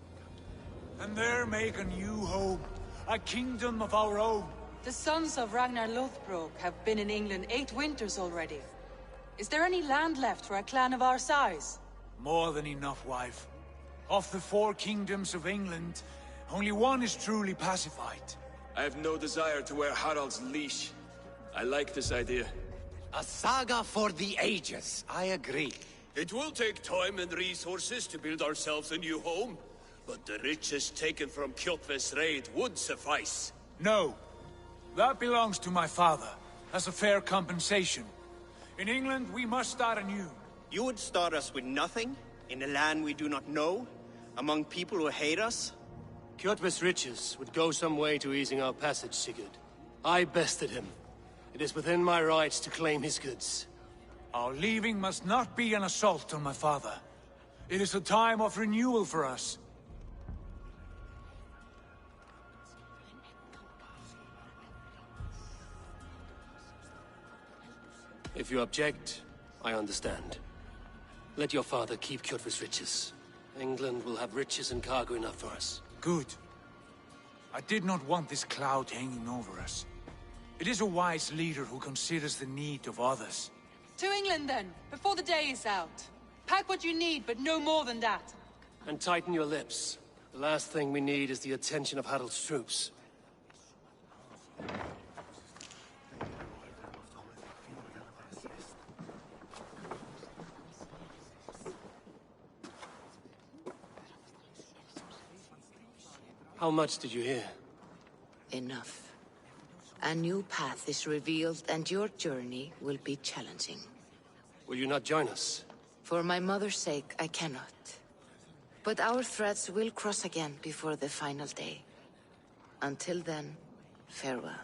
And there make a new home. A kingdom of our own. The sons of Ragnar Lothbrok have been in England 8 winters already. Is there any land left for a clan of our size? More than enough, wife. Of the 4 kingdoms of England, only one is truly pacified. I have no desire to wear Harald's leash. I like this idea. A saga for the ages, I agree. It will take time and resources to build ourselves a new home, but the riches taken from Kjotve's raid would suffice. No. That belongs to my father, as a fair compensation. In England, we must start anew. You would start us with nothing, in a land we do not know, among people who hate us? Kjotve's riches would go some way to easing our passage, Sigurd. I bested him. It is within my rights to claim his goods. Our leaving must not be an assault on my father. It is a time of renewal for us. If you object, I understand. Let your father keep Kjotve's riches. England will have riches and cargo enough for us. Good. I did not want this cloud hanging over us. It is a wise leader who considers the need of others. To England, then, before the day is out. Pack what you need, but no more than that. And tighten your lips. The last thing we need is the attention of Harald's troops. How much did you hear? Enough. A new path is revealed, and your journey will be challenging. Will you not join us? For my mother's sake, I cannot. But our threads will cross again before the final day. Until then, farewell.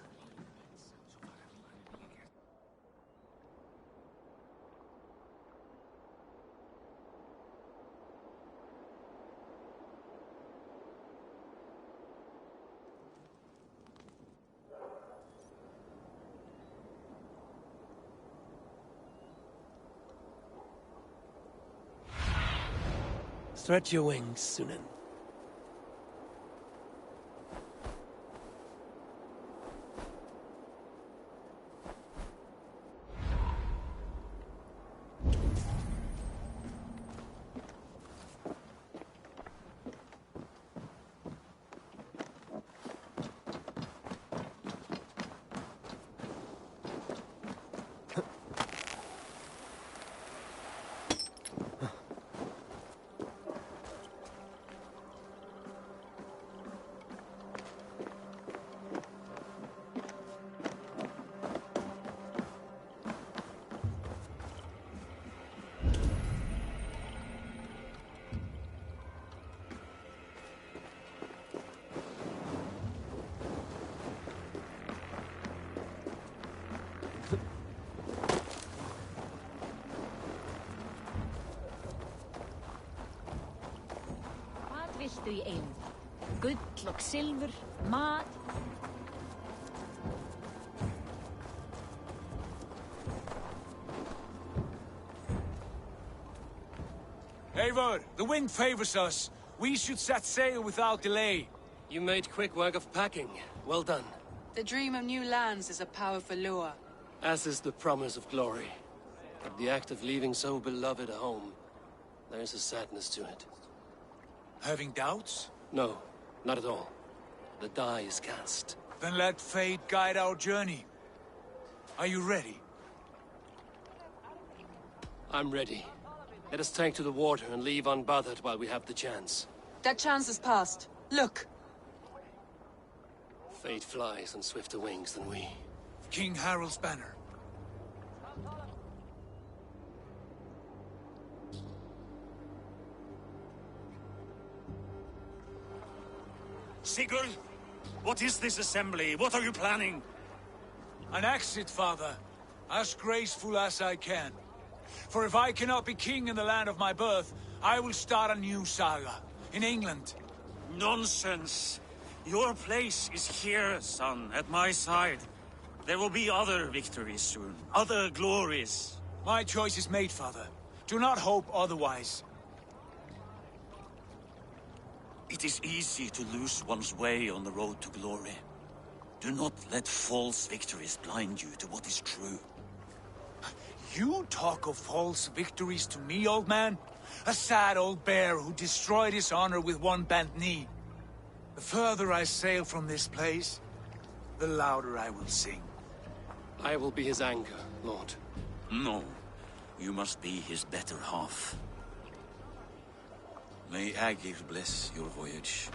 Stretch your wings, Sunan. þau ein. Gull og silfur, mat. Eivor, the wind favors us. We should set sail without delay. You made quick work of packing. Well done. The dream of new lands is a powerful lure. As is the promise of glory. But the act of leaving so beloved a home, there is a sadness to it. Having doubts? No, not at all. The die is cast. Then let fate guide our journey. Are you ready? I'm ready. Let us take to the water and leave unbothered while we have the chance. That chance is past. Look! Fate flies on swifter wings than we. King Harald's banner. Sigurd, what is this assembly? What are you planning? An exit, father. As graceful as I can. For if I cannot be king in the land of my birth, I will start a new saga. In England. Nonsense. Your place is here, son, at my side. There will be other victories soon. Other glories. My choice is made, father. Do not hope otherwise. It is easy to lose one's way on the road to glory. Do not let false victories blind you to what is true. You talk of false victories to me, old man? A sad old bear who destroyed his honor with one bent knee. The further I sail from this place, the louder I will sing. I will be his anchor, Lord. No. You must be his better half. May Agir bless your voyage.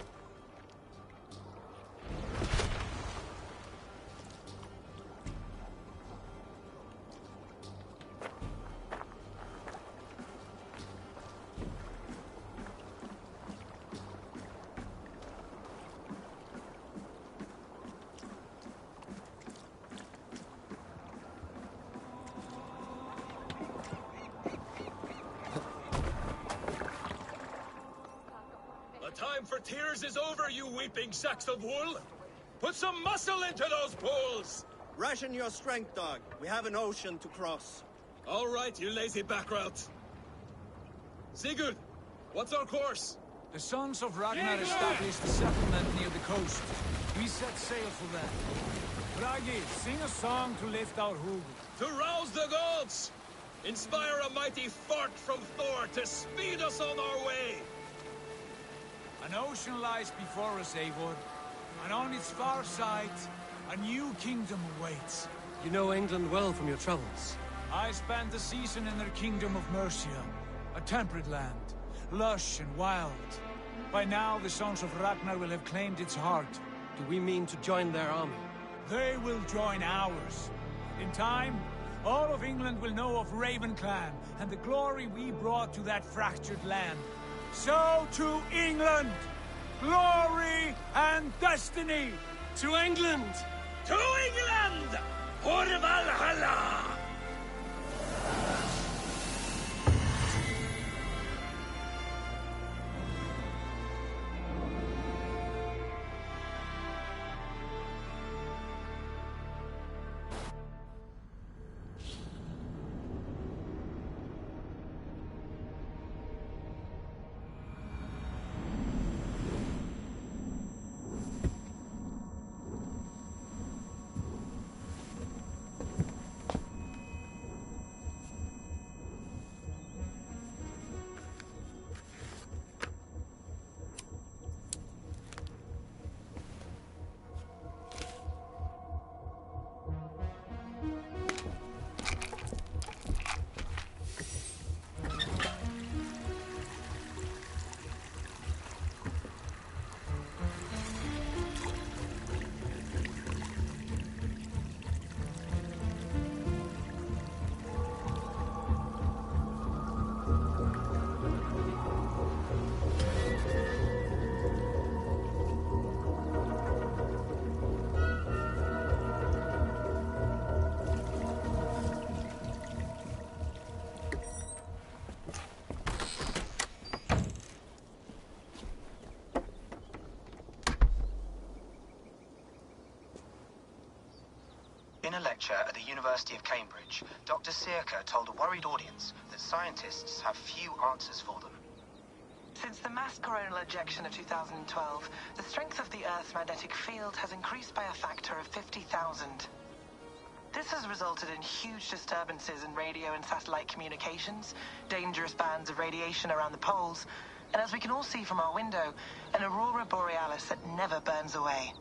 Time for tears is over, you weeping sacks of wool! Put some muscle into those poles! Ration your strength, dog. We have an ocean to cross. All right, you lazy backrout. Sigurd, what's our course? The sons of Ragnar established a settlement near the coast. We set sail for that. Bragi, sing a song to lift our hoof. To rouse the gods! Inspire a mighty fart from Thor to speed us on our way! An ocean lies before us, Eivor, and on its far side, a new kingdom awaits. You know England well from your travels. I spent a season in their kingdom of Mercia, a temperate land, lush and wild. By now, the sons of Ragnar will have claimed its heart. Do we mean to join their army? They will join ours. In time, all of England will know of Raven Clan and the glory we brought to that fractured land. So to England! Glory and destiny! To England! To England! For Valhalla! During a lecture at the University of Cambridge, Dr. Circa told a worried audience that scientists have few answers for them. Since the mass coronal ejection of 2012, the strength of the Earth's magnetic field has increased by a factor of 50,000. This has resulted in huge disturbances in radio and satellite communications, dangerous bands of radiation around the poles, and as we can all see from our window, an aurora borealis that never burns away.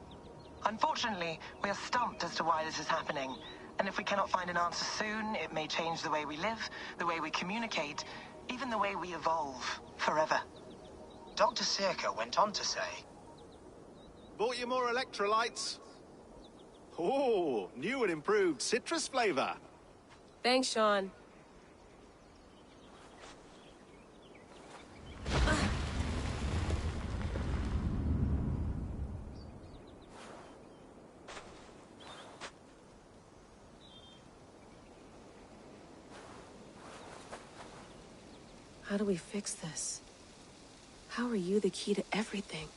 Unfortunately, we are stumped as to why this is happening, and if we cannot find an answer soon, it may change the way we live, the way we communicate, even the way we evolve, forever. Dr. Circa went on to say, Bought you more electrolytes? Oh, new and improved citrus flavor. Thanks, Sean. How do we fix this? How are you the key to everything?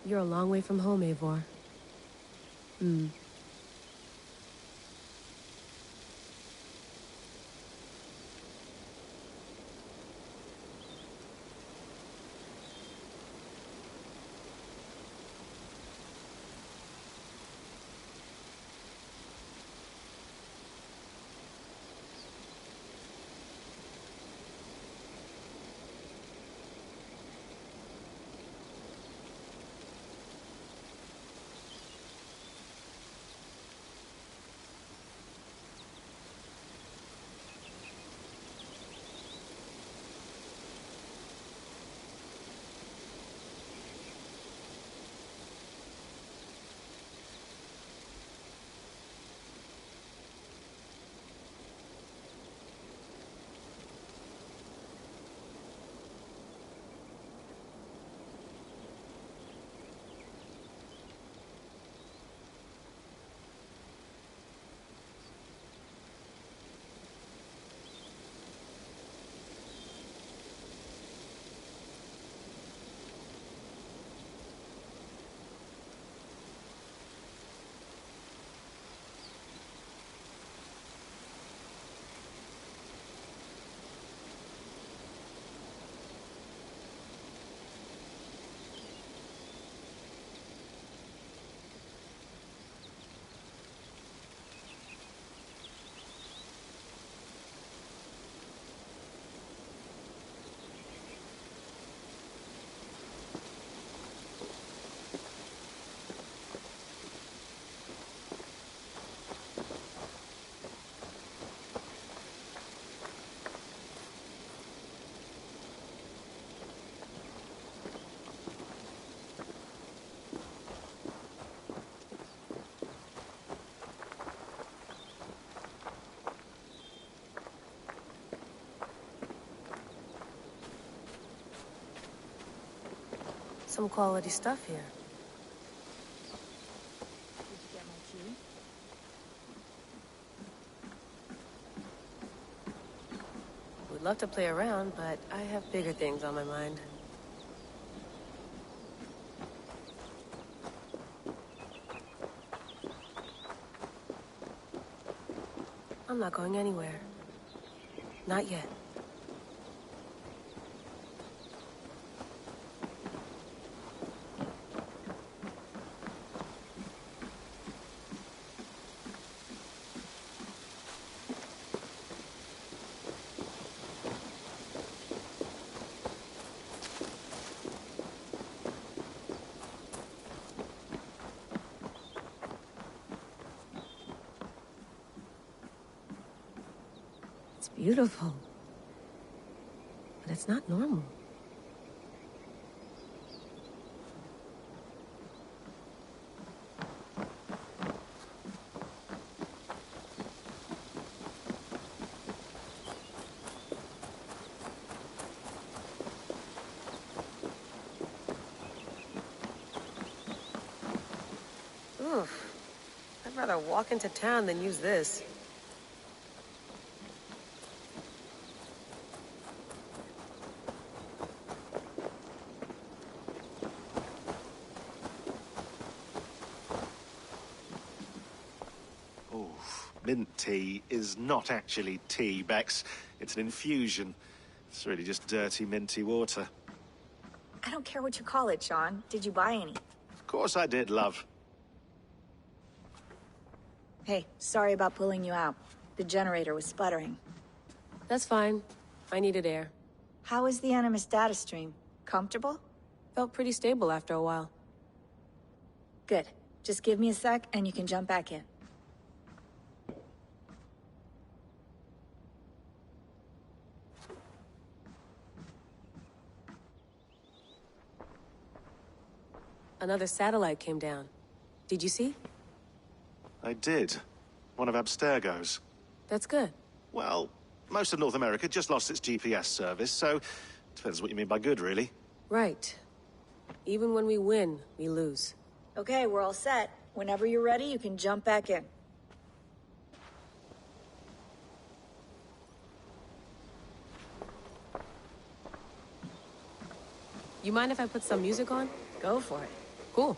You're a long way from home, Eivor. Some quality stuff here. Did you get my tea? Would love to play around, but I have bigger things on my mind. I'm not going anywhere. Not yet. It's beautiful. But it's not normal. Oof. I'd rather walk into town than use this. Mint tea is not actually tea, Bex. It's an infusion. It's really just dirty, minty water. I don't care what you call it, Sean. Did you buy any? Of course I did, love. Hey, sorry about pulling you out. The generator was sputtering. That's fine. I needed air. How was the Animus data stream? Comfortable? Felt pretty stable after a while. Good. Just give me a sec and you can jump back in. Another satellite came down. Did you see? I did. One of Abstergo's. That's good. Well, most of North America just lost its GPS service, so depends what you mean by good, really. Right. Even when we win, we lose. Okay, we're all set. Whenever you're ready, you can jump back in. You mind if I put some music on? Go for it. Cool.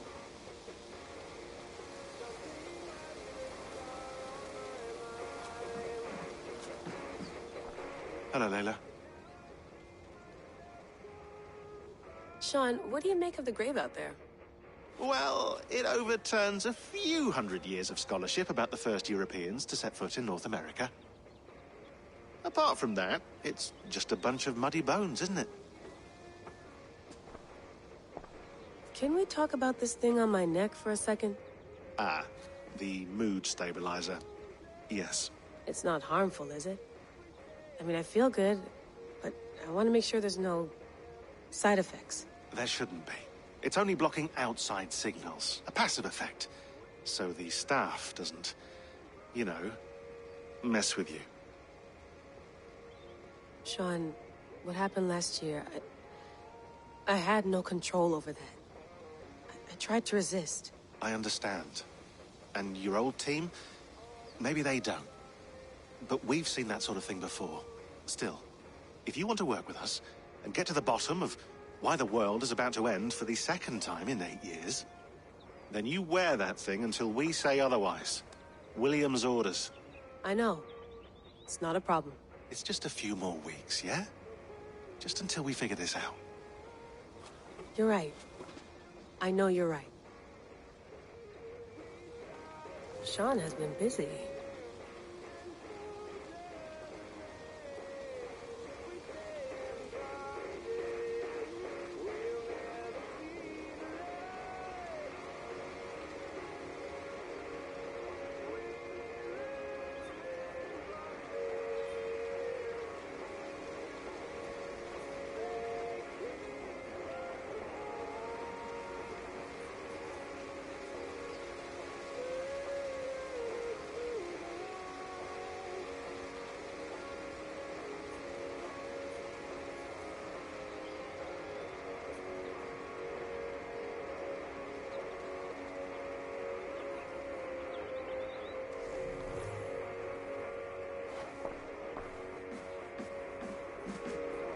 Hello, Layla. Sean, what do you make of the grave out there? Well, it overturns a few hundred years of scholarship about the first Europeans to set foot in North America. Apart from that, it's just a bunch of muddy bones, isn't it? Can we talk about this thing on my neck for a second? Ah, the mood stabilizer. Yes. It's not harmful, is it? I mean, I feel good, but I want to make sure there's no side effects. There shouldn't be. It's only blocking outside signals, a passive effect, so the staff doesn't, you know, mess with you. Sean, what happened last year, I had no control over that. I tried to resist. I understand. And your old team, maybe they don't. But we've seen that sort of thing before. Still, if you want to work with us and get to the bottom of why the world is about to end for the second time in 8 years, then you wear that thing until we say otherwise. William's orders. I know. It's not a problem. It's just a few more weeks, yeah? Just until we figure this out. You're right. I know you're right. Sean has been busy.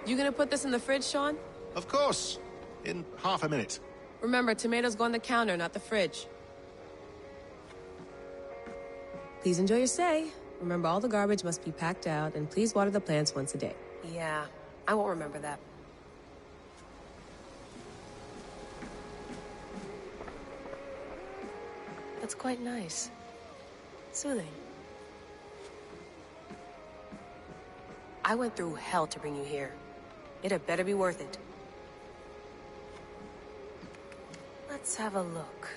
You gonna put this in the fridge, Sean? Of course. In half a minute. Remember, tomatoes go on the counter, not the fridge. Please enjoy your stay. Remember, all the garbage must be packed out, and please water the plants once a day. Yeah, I won't remember that. That's quite nice. Soothing. I went through hell to bring you here. It had better be worth it. Let's have a look.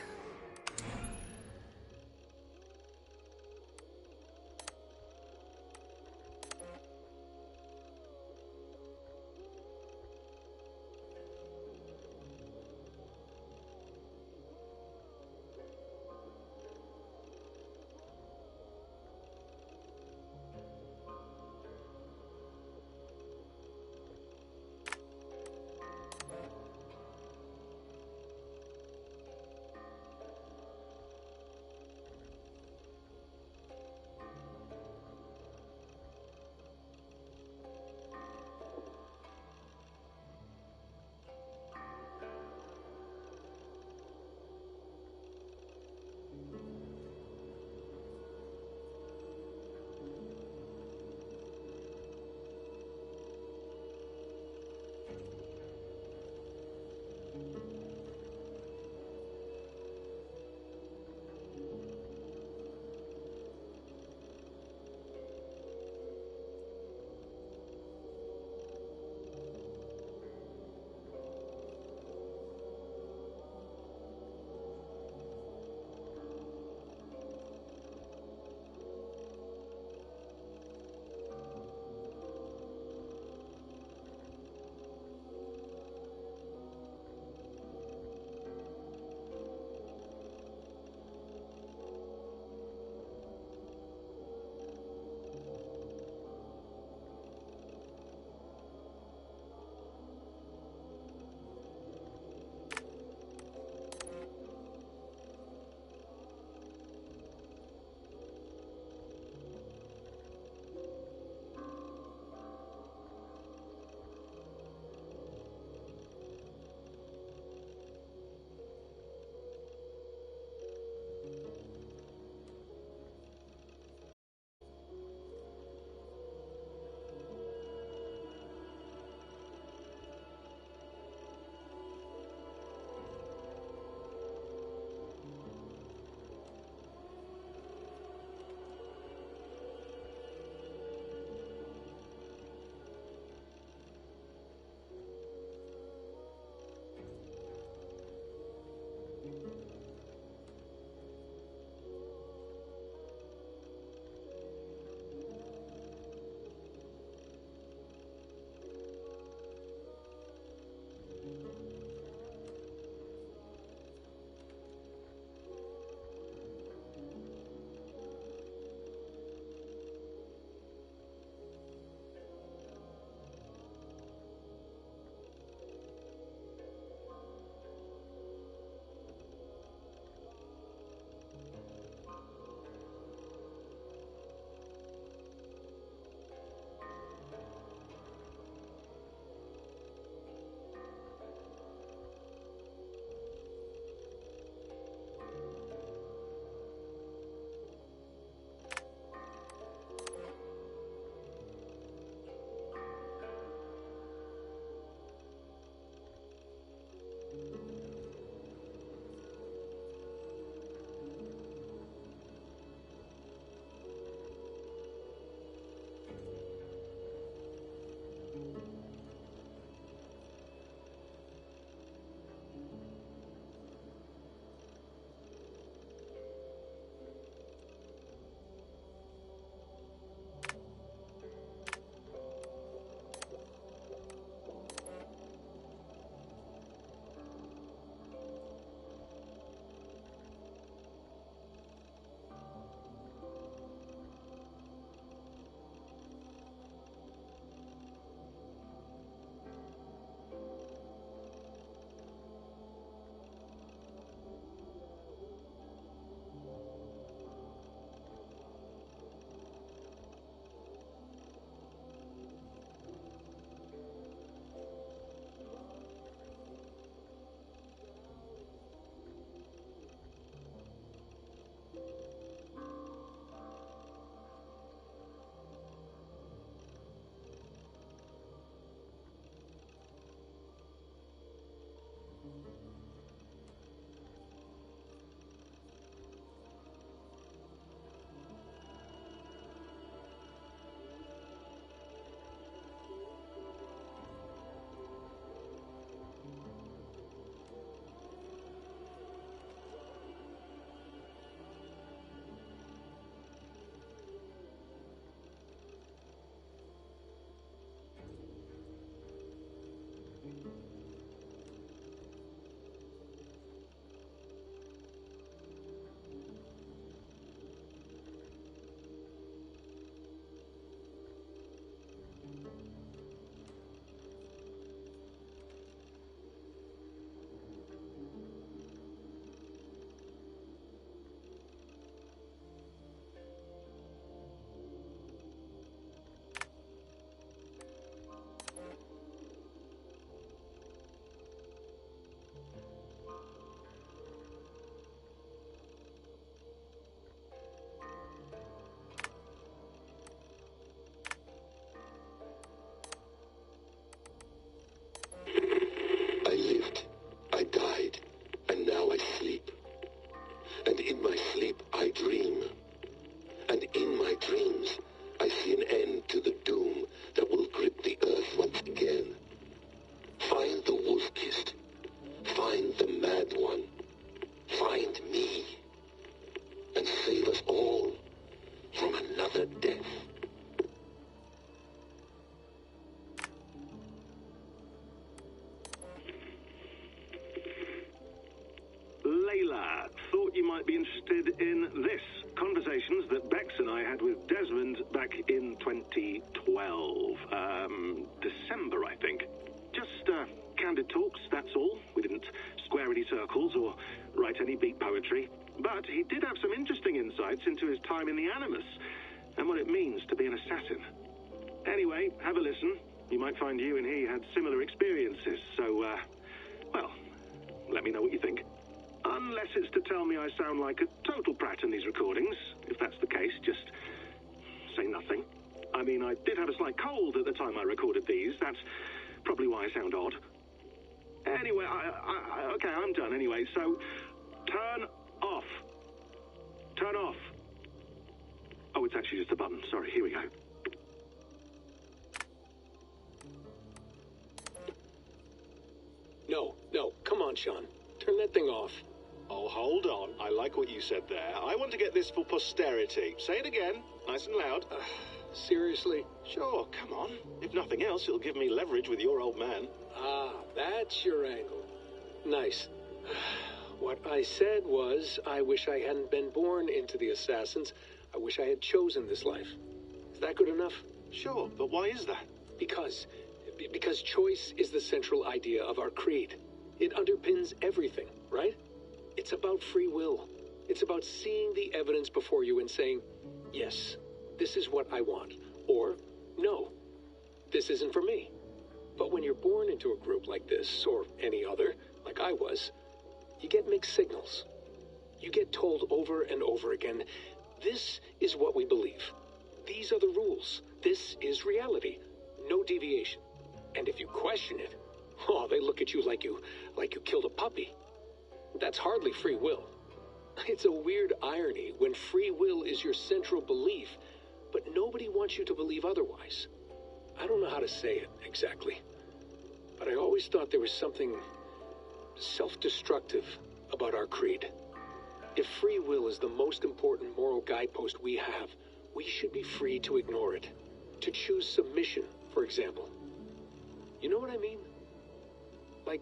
sleep, I dream. And in my dreams, I see an end to the doom that will grip the earth once again. Find the wolf-kissed. Find the mad one. Find me. And save us all from another death. Layla, thought you might be interested in this. Conversations that Bex and I had with Desmond back in 2012. December, I think. Just candid talks, that's all. We didn't square any circles or write any beat poetry. But he did have some interesting insights into his time in the Animus and what it means to be an assassin. Anyway, have a listen. You might find you and he had similar experiences, so, well, let me know what you think. Unless it's to tell me I sound like a total prat in these recordings. If that's the case, just say nothing. I mean, I did have a slight cold at the time I recorded these. That's probably why I sound odd. Anyway, okay, I'm done anyway, so turn off. Turn off. Oh, it's actually just a button. Sorry, here we go. No, come on, Sean. Turn that thing off. Oh, hold on. I like what you said there. I want to get this for posterity. Say it again, nice and loud. Seriously? Sure, come on. If nothing else, it'll give me leverage with your old man. Ah, that's your angle. Nice. What I said was, I wish I hadn't been born into the Assassins. I wish I had chosen this life. Is that good enough? Sure, but why is that? Because choice is the central idea of our creed. It underpins everything, right? It's about free will. It's about seeing the evidence before you and saying, yes, this is what I want. Or, no, this isn't for me. But when you're born into a group like this, or any other, like I was, you get mixed signals. You get told over and over again, this is what we believe. These are the rules. This is reality. No deviation. And if you question it, oh, they look at you like you killed a puppy. That's hardly free will. It's a weird irony when free will is your central belief, but nobody wants you to believe otherwise. I don't know how to say it exactly, but I always thought there was something self-destructive about our creed. If free will is the most important moral guidepost we have, we should be free to ignore it. To choose submission, for example. You know what I mean? Like,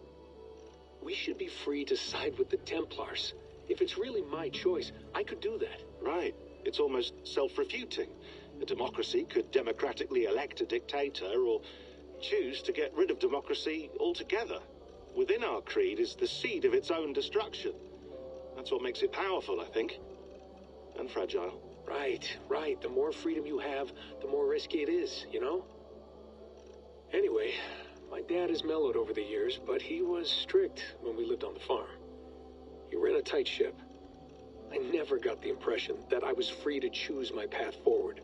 we should be free to side with the Templars. If it's really my choice, I could do that. Right. It's almost self-refuting. A democracy could democratically elect a dictator or choose to get rid of democracy altogether. Within our creed is the seed of its own destruction. That's what makes it powerful, I think. And fragile. Right. The more freedom you have, the more risky it is, you know? Anyway, my dad has mellowed over the years, but he was strict when we lived on the farm. He ran a tight ship. I never got the impression that I was free to choose my path forward.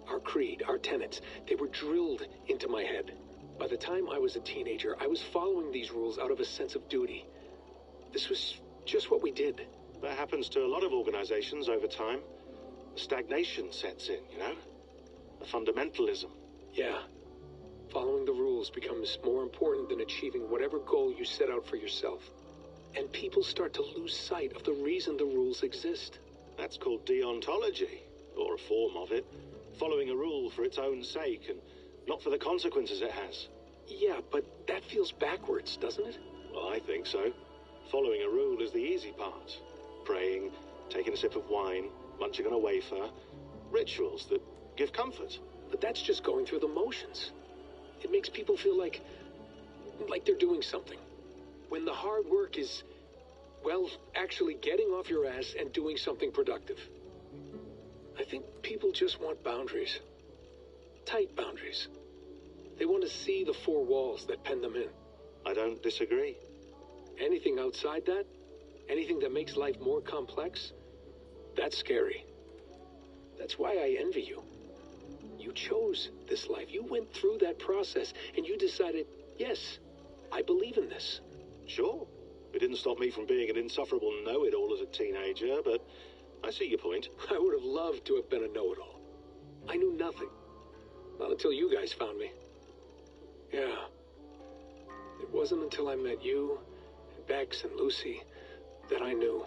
Our creed, our tenets, they were drilled into my head. By the time I was a teenager, I was following these rules out of a sense of duty. This was just what we did. That happens to a lot of organizations over time. A stagnation sets in, you know? A fundamentalism. Yeah. Following the rules becomes more important than achieving whatever goal you set out for yourself. And people start to lose sight of the reason the rules exist. That's called deontology, or a form of it. Following a rule for its own sake and not for the consequences it has. Yeah, but that feels backwards, doesn't it? Well, I think so. Following a rule is the easy part. Praying, taking a sip of wine, munching on a wafer. Rituals that give comfort. But that's just going through the motions. It makes people feel like they're doing something. When the hard work is, well, actually getting off your ass and doing something productive. I think people just want boundaries. Tight boundaries. They want to see the four walls that pen them in. I don't disagree. Anything outside that, anything that makes life more complex, that's scary. That's why I envy you. You chose this life. You went through that process, and you decided, yes, I believe in this. Sure. It didn't stop me from being an insufferable know-it-all as a teenager, but I see your point. I would have loved to have been a know-it-all. I knew nothing. Not until you guys found me. Yeah. It wasn't until I met you, and Bex, and Lucy, that I knew.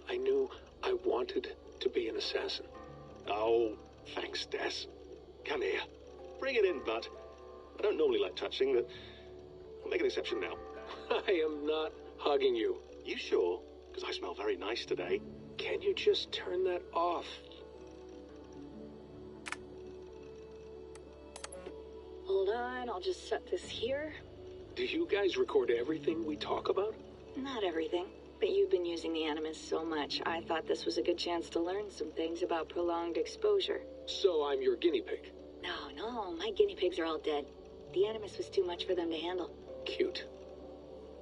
I knew I wanted to be an assassin. Oh, thanks, Des. Come here. Bring it in, bud. I don't normally like touching, but I'll make an exception now. I am not hugging you. You sure? Because I smell very nice today. Can you just turn that off? Hold on, I'll just set this here. Do you guys record everything we talk about? Not everything, but you've been using the Animus so much, I thought this was a good chance to learn some things about prolonged exposure. So I'm your guinea pig? No, my guinea pigs are all dead. The Animus was too much for them to handle. Cute.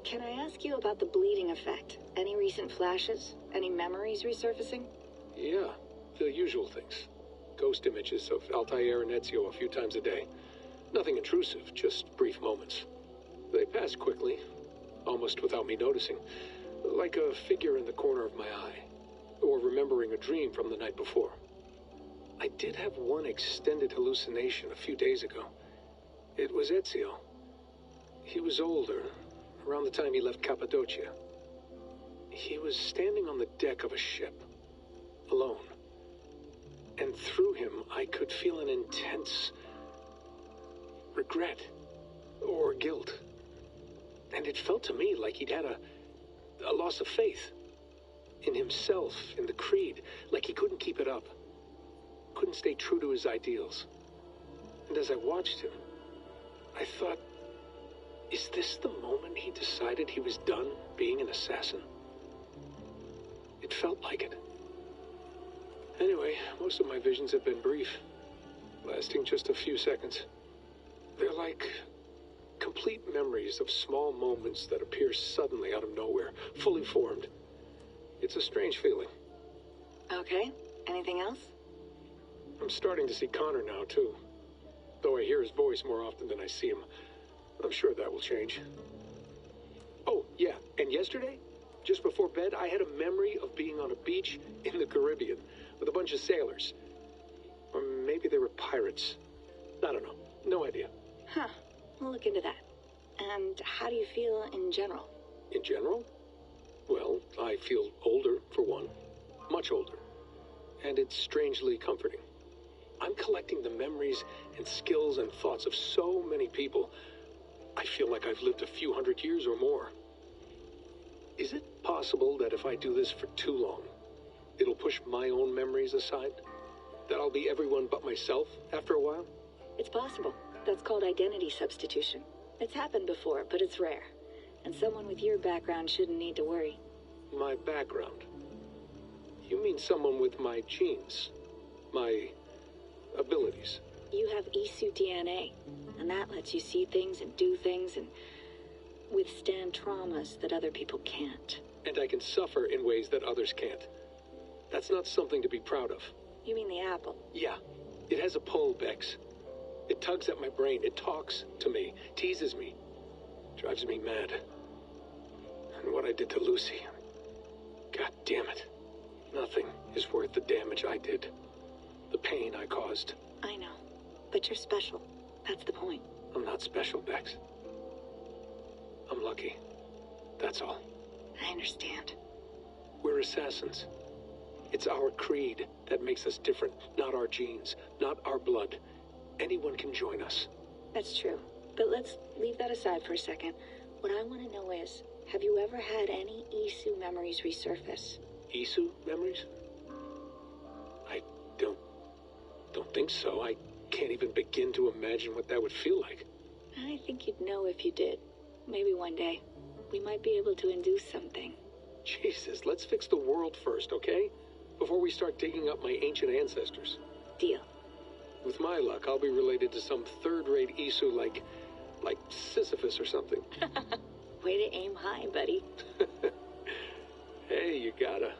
Can I ask you about the bleeding effect? Any recent flashes? Any memories resurfacing? Yeah, the usual things. Ghost images of Altair and Ezio a few times a day. Nothing intrusive, just brief moments. They pass quickly, almost without me noticing. Like a figure in the corner of my eye. Or remembering a dream from the night before. I did have one extended hallucination a few days ago. It was Ezio. He was older, around the time he left Cappadocia. He was standing on the deck of a ship, alone. And through him, I could feel an intense regret or guilt. And it felt to me like he'd had a loss of faith in himself, in the creed, like he couldn't keep it up, couldn't stay true to his ideals. And as I watched him, I thought, is this the moment he decided he was done being an assassin? It felt like it. Anyway, most of my visions have been brief, lasting just a few seconds. They're like complete memories of small moments that appear suddenly out of nowhere, fully formed. It's a strange feeling. Okay, anything else? I'm starting to see Connor now, too. Though I hear his voice more often than I see him. I'm sure that will change. Oh, yeah, and yesterday, just before bed, I had a memory of being on a beach in the Caribbean with a bunch of sailors. Or maybe they were pirates. I don't know. No idea. Huh. We'll look into that. And how do you feel in general? In general? Well, I feel older, for one. Much older. And it's strangely comforting. I'm collecting the memories and skills and thoughts of so many people. I feel like I've lived a few hundred years or more. Is it possible that if I do this for too long, it'll push my own memories aside? That I'll be everyone but myself after a while? It's possible. That's called identity substitution. It's happened before, but it's rare. And someone with your background shouldn't need to worry. My background? You mean someone with my genes? My abilities? You have Isu DNA, and that lets you see things and do things and withstand traumas that other people can't. And I can suffer in ways that others can't. That's not something to be proud of. You mean the apple? Yeah. It has a pull, Bex. It tugs at my brain. It talks to me. Teases me. Drives me mad. And what I did to Lucy. God damn it. Nothing is worth the damage I did. The pain I caused. I know. But you're special. That's the point. I'm not special, Bex. I'm lucky. That's all. I understand. We're assassins. It's our creed that makes us different, not our genes, not our blood. Anyone can join us. That's true. But let's leave that aside for a second. What I want to know is, have you ever had any Isu memories resurface? Isu memories? I don't think so. I can't even begin to imagine what that would feel like. I think you'd know if you did. Maybe one day. We might be able to induce something. Jesus, let's fix the world first, okay? Before we start digging up my ancient ancestors. Deal. With my luck, I'll be related to some third-rate Isu like Sisyphus or something. Way to aim high, buddy. Hey, you gotta.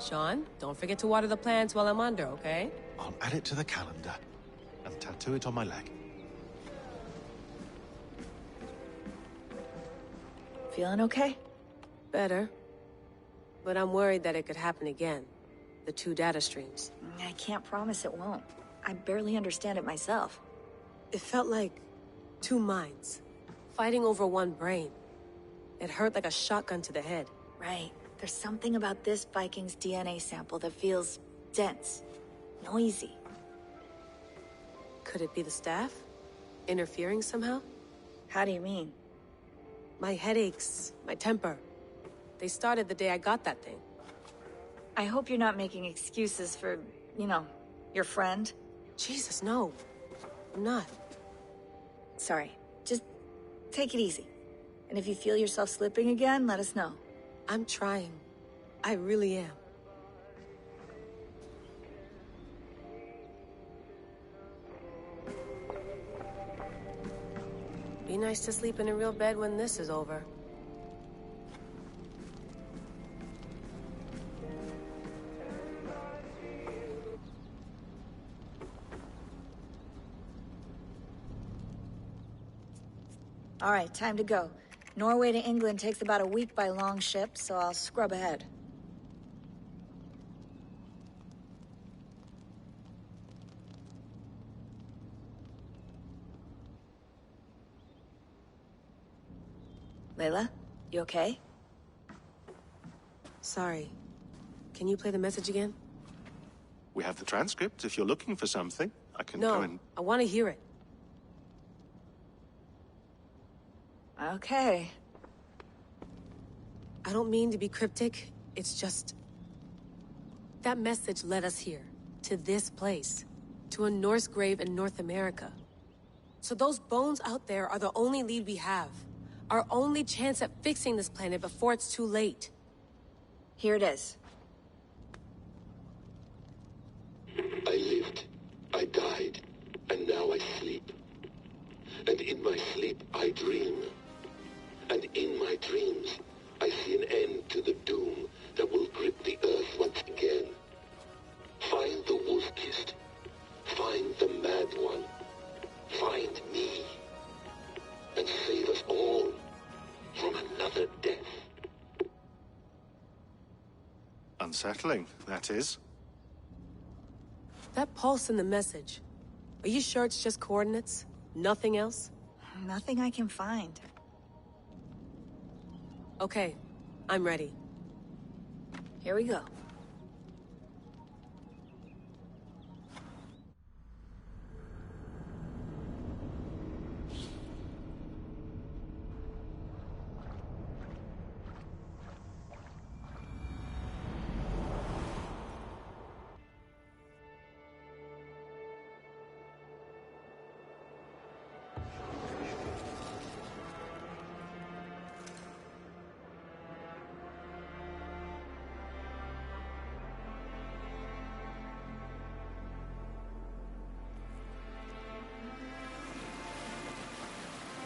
Sean, don't forget to water the plants while I'm under, okay? I'll add it to the calendar and tattoo it on my leg. Feeling okay? Better. But I'm worried that it could happen again. The two data streams. I can't promise it won't. I barely understand it myself. It felt like two minds, fighting over one brain. It hurt like a shotgun to the head. Right. There's something about this Viking's DNA sample that feels dense, noisy. Could it be the staff? Interfering somehow? How do you mean? My headaches, my temper. They started the day I got that thing. I hope you're not making excuses for, you know, your friend. Jesus, no. I'm not. Sorry. Just take it easy. And if you feel yourself slipping again, let us know. I'm trying. I really am. Be nice to sleep in a real bed when this is over. All right, time to go. Norway to England takes about a week by long ship, so I'll scrub ahead. Layla, you okay? Sorry. Can you play the message again? We have the transcript. If you're looking for something, I can No, go and... I want to hear it. Okay. I don't mean to be cryptic. It's just... that message led us here. To this place. To a Norse grave in North America. So those bones out there are the only lead we have. Our only chance at fixing this planet before it's too late. Here it is. I lived, I died, and now I sleep. And in my sleep I dream. And in my dreams I see an end to the doom that will grip the earth once again. Find the wolf-kissed. Find the mad one. Find me. And save us all from another death. Unsettling, that is. That pulse in the message. Are you sure it's just coordinates? Nothing else? Nothing I can find. Okay, I'm ready. Here we go.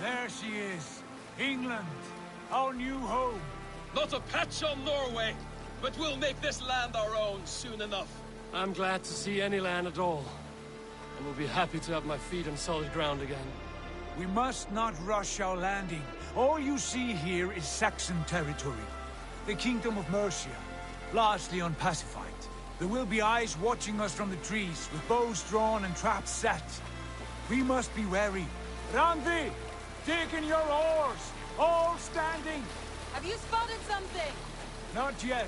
There she is. England. Our new home. Not a patch on Norway, but we'll make this land our own soon enough. I'm glad to see any land at all. And will be happy to have my feet on solid ground again. We must not rush our landing. All you see here is Saxon territory. The Kingdom of Mercia, largely unpacified. There will be eyes watching us from the trees, with bows drawn and traps set. We must be wary. Randi! Dig in your oars! All standing! Have you spotted something? Not yet.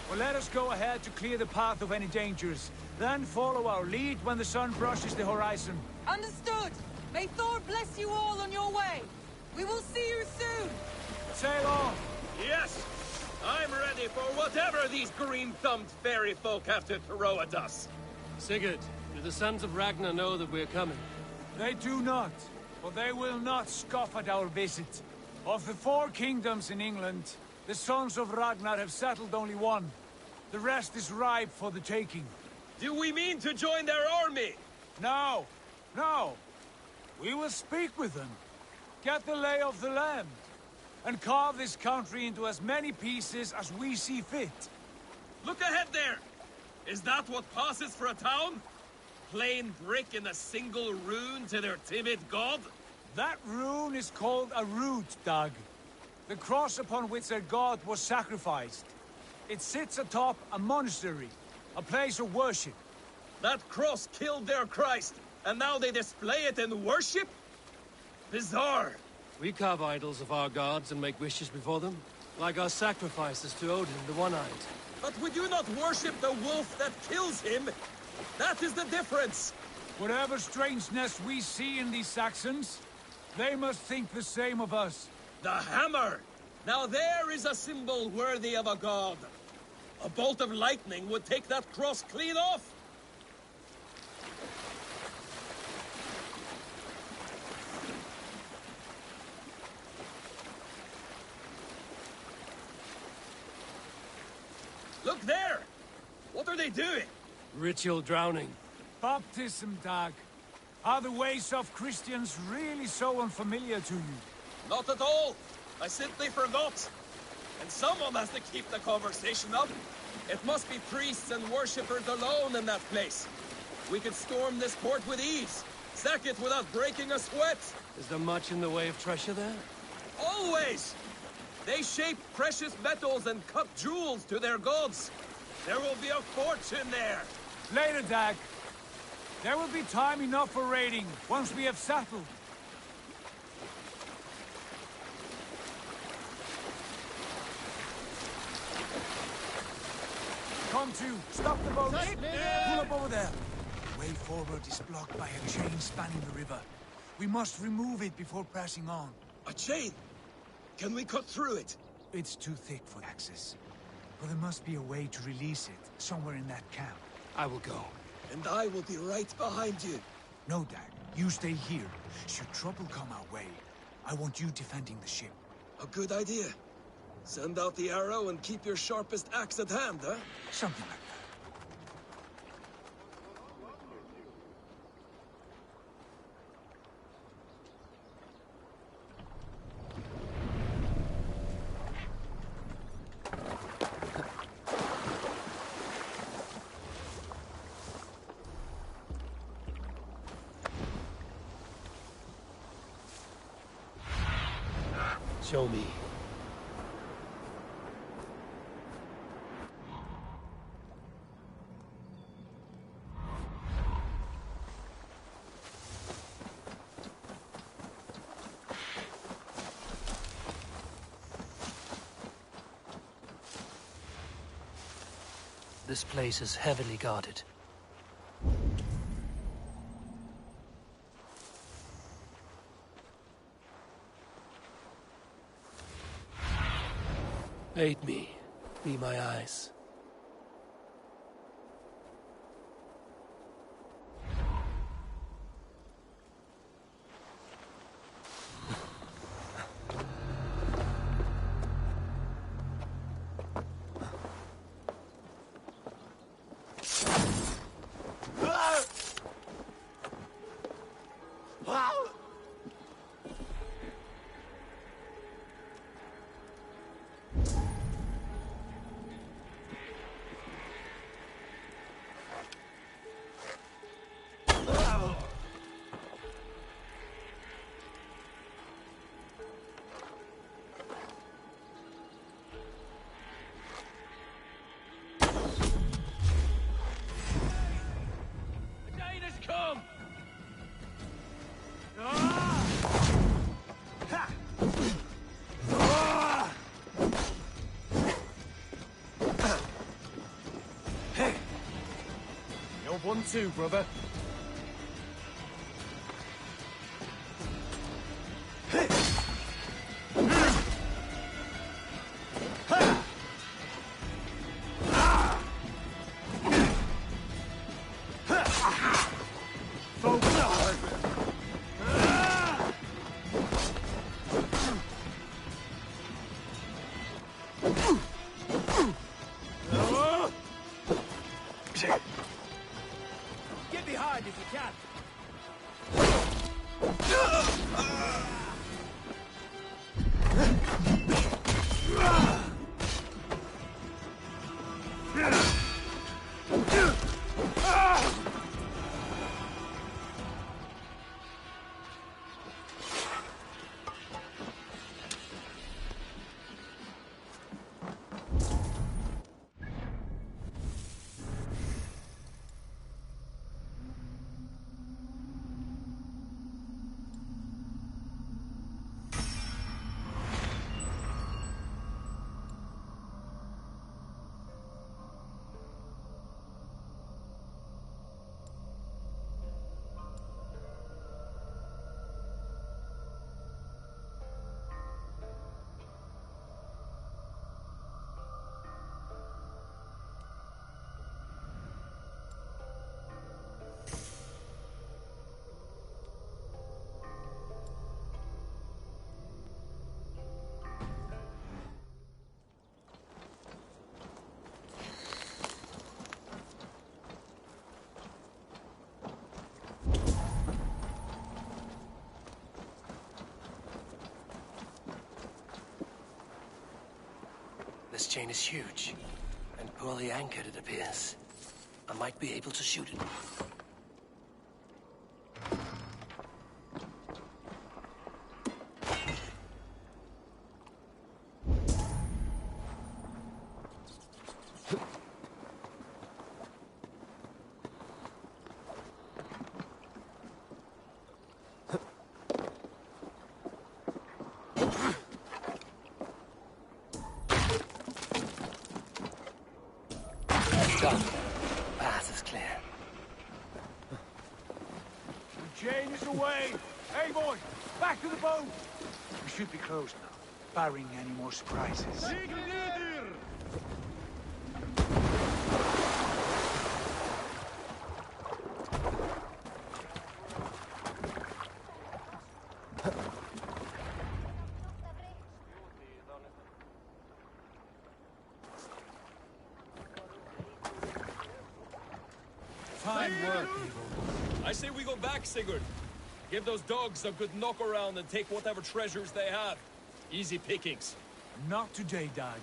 Well, let us go ahead to clear the path of any dangers. Then follow our lead when the sun brushes the horizon. Understood! May Thor bless you all on your way! We will see you soon! Sail on! Yes! I'm ready for whatever these green-thumbed fairy folk have to throw at us. Sigurd, do the sons of Ragnar know that we're coming? They do not, but they will not scoff at our visit. Of the 4 kingdoms in England, the sons of Ragnar have settled only one. The rest is ripe for the taking. Do we mean to join their army? No, no. We will speak with them, get the lay of the land, and carve this country into as many pieces as we see fit. Look ahead there! Is that what passes for a town? Plain brick in a single rune to their timid god? That rune is called a root, Doug. The cross upon which their god was sacrificed. It sits atop a monastery, a place of worship. That cross killed their Christ, and now they display it in worship? Bizarre. We carve idols of our gods and make wishes before them, like our sacrifices to Odin, the One-Eyed. But we do not worship the wolf that kills him. That is the difference. Whatever strangeness we see in these Saxons, they must think the same of us. The hammer! Now there is a symbol worthy of a god. A bolt of lightning would take that cross clean off. Look there! What are they doing? Ritual drowning. Baptism, Doug. Are the ways of Christians really so unfamiliar to you? Not at all. I simply forgot. And someone has to keep the conversation up. It must be priests and worshippers alone in that place. We could storm this port with ease. Sack it without breaking a sweat. Is there much in the way of treasure there? Always! They shape precious metals and cut jewels to their gods. There will be a fortune there. Later, Dag. There will be time enough for raiding, once we have settled. Come to, stop the boat. Pull up over there. The way forward is blocked by a chain spanning the river. We must remove it before pressing on. A chain? Can we cut through it? It's too thick for access. But there must be a way to release it, somewhere in that camp. I will go. And I will be right behind you. No, Dag. You stay here. Should trouble come our way, I want you defending the ship. A good idea. Send out the arrow and keep your sharpest axe at hand, huh? Something like that. Show me. This place is heavily guarded. Aid me. Be my eyes. Come! Hey! You're 1-2, brother. Get behind if you can. This chain is huge, and poorly anchored, it appears. I might be able to shoot it. Done. Path is clear. The chain is away! Hey, boy! Back to the boat! We should be close now, barring any more surprises. Fine work, people. I say we go back, Sigurd. Give those dogs a good knock around and take whatever treasures they have. Easy pickings. Not today, Dag.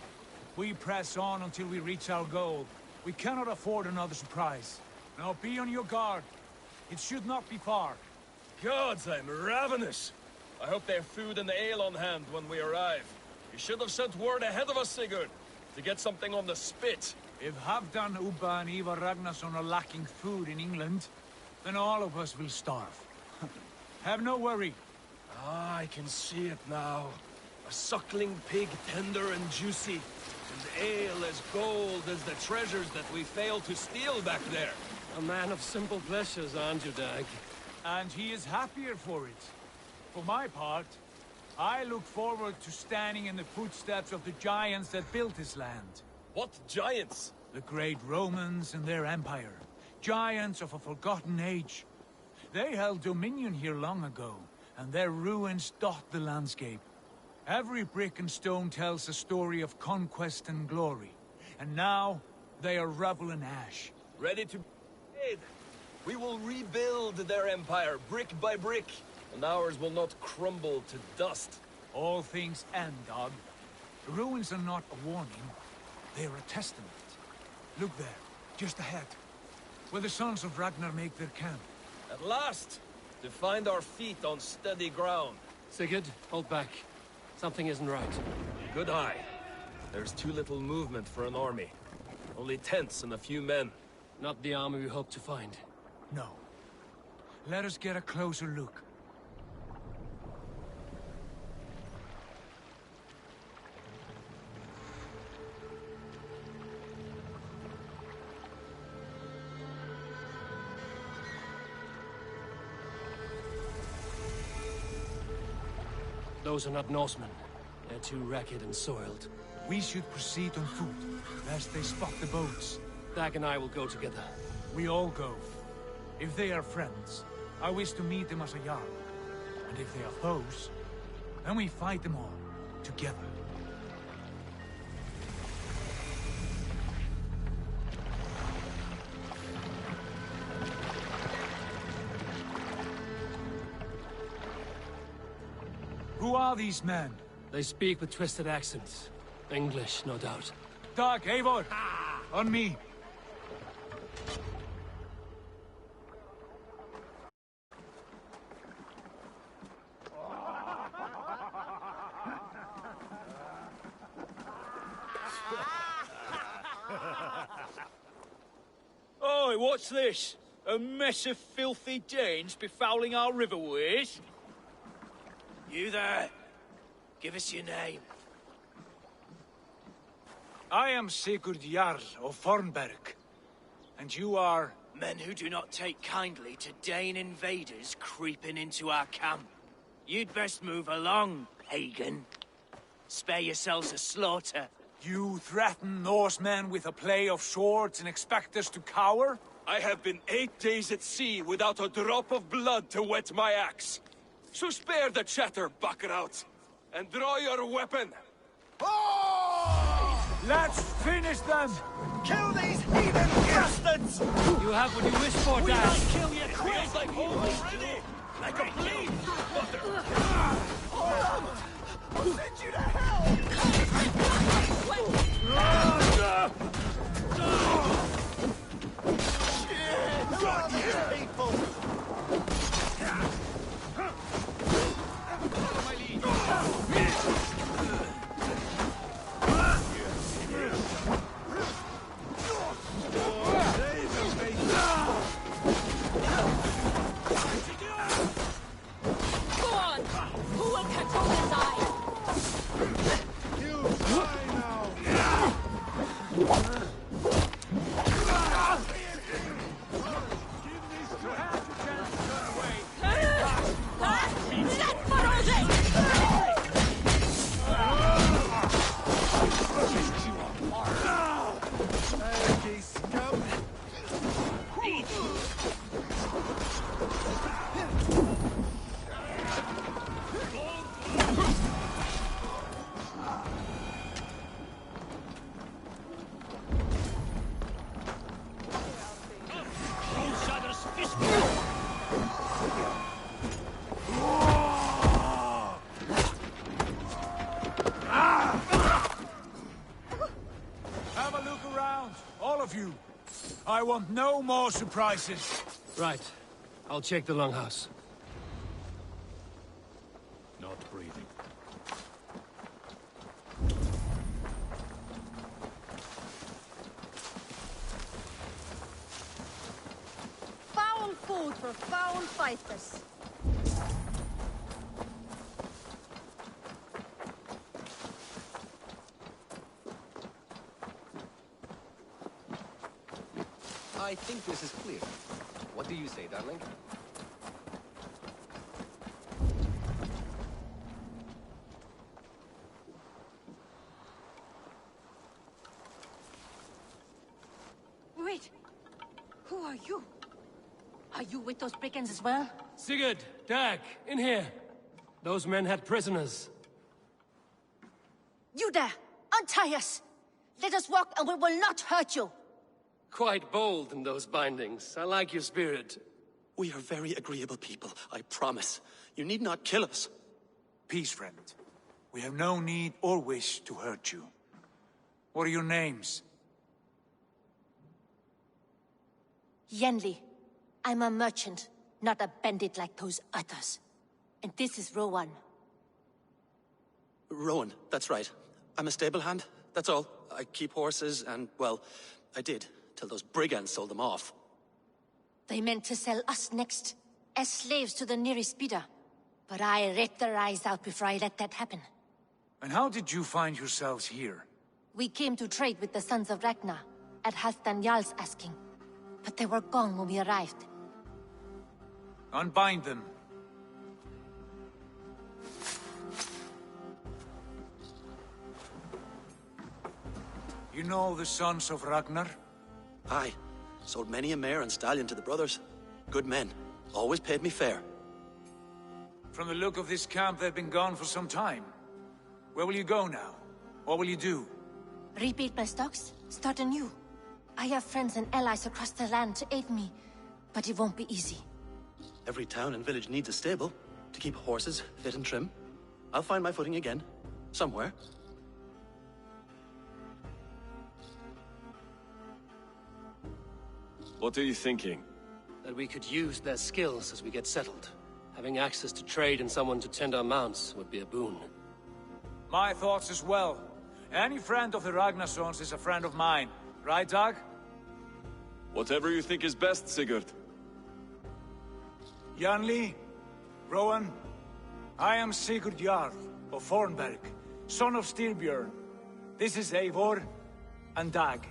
We press on until we reach our goal. We cannot afford another surprise. Now be on your guard. It should not be far. Gods, I'm ravenous. I hope they have food and ale on hand when we arrive. You should have sent word ahead of us, Sigurd, to get something on the spit. If Halfdan, Ubba and Ivar Ragnarsson are lacking food in England, then all of us will starve. Have no worry. Ah, I can see it now. A suckling pig, tender and juicy. And ale as gold as the treasures that we failed to steal back there. A man of simple pleasures, aren't you, Dag? And he is happier for it. For my part, I look forward to standing in the footsteps of the giants that built this land. What giants? The great Romans and their empire. Giants of a forgotten age. They held dominion here long ago, and their ruins dot the landscape. Every brick and stone tells a story of conquest and glory. And now, they are rubble and ash. Ready to... We will rebuild their empire, brick by brick, and ours will not crumble to dust. All things end, Dog. The ruins are not a warning. They are a testament. Look there, just ahead, where the sons of Ragnar make their camp. At last, to find our feet on steady ground. Sigurd, hold back. Something isn't right. Good eye. There's too little movement for an army. Only tents and a few men. Not the army we hope to find. No. Let us get a closer look. Those are not Norsemen. They're too ragged and soiled. We should proceed on foot, lest they spot the boats. Dag and I will go together. We all go. If they are friends, I wish to meet them as a Jarl. And if they are foes, then we fight them all, together. Who are these men? They speak with twisted accents. English, no doubt. Dag, Eivor! On me. Oi, what's this? A mess of filthy Danes befouling our riverways? You there. Give us your name. I am Sigurd Jarl of Fornberg. And you are... Men who do not take kindly to Dane invaders creeping into our camp. You'd best move along, pagan. Spare yourselves a slaughter. You threaten Norsemen with a play of swords and expect us to cower? I have been 8 days at sea without a drop of blood to wet my axe. So spare the chatter, Buckerout, and draw your weapon. Let's finish them! Kill these heathen bastards! You have what you wish for, We Dad. will kill you quick! Feels like home already! Like a bleed! I'll send you to hell! Go on! Who will control this eye? Have a look around, all of you. I want no more surprises. Right. I'll check the longhouse. Not breathing. Foul food for foul fighters. I think this is clear. What do you say, darling? Wait. Who are you? Are you with those brigands as well? Sigurd, Dag, in here. Those men had prisoners. You there! Untie us! Let us walk and we will not hurt you! Quite bold in those bindings. I like your spirit. We are very agreeable people, I promise. You need not kill us. Peace, friend. We have no need or wish to hurt you. What are your names? Yenli. I'm a merchant, not a bandit like those others. And this is Rowan. Rowan, that's right. I'm a stable hand, that's all. I keep horses and, well, I did, till those brigands sold them off. They meant to sell us next, as slaves to the nearest bidder. But I ripped their eyes out before I let that happen. And how did you find yourselves here? We came to trade with the Sons of Ragnar, at Halfdan Jarl's asking. But they were gone when we arrived. Unbind them. You know the Sons of Ragnar? Aye. Sold many a mare and stallion to the brothers. Good men. Always paid me fair. From the look of this camp, they've been gone for some time. Where will you go now? What will you do? Rebuild my stocks, start anew. I have friends and allies across the land to aid me, but it won't be easy. Every town and village needs a stable to keep horses fit and trim. I'll find my footing again. Somewhere. What are you thinking? That we could use their skills as we get settled. Having access to trade and someone to tend our mounts would be a boon. My thoughts as well. Any friend of the Ragnarsons is a friend of mine. Right, Dag? Whatever you think is best, Sigurd. Janli, Rowan, I am Sigurd Jarl of Fornberg, son of Styrbjörn. This is Eivor and Dag.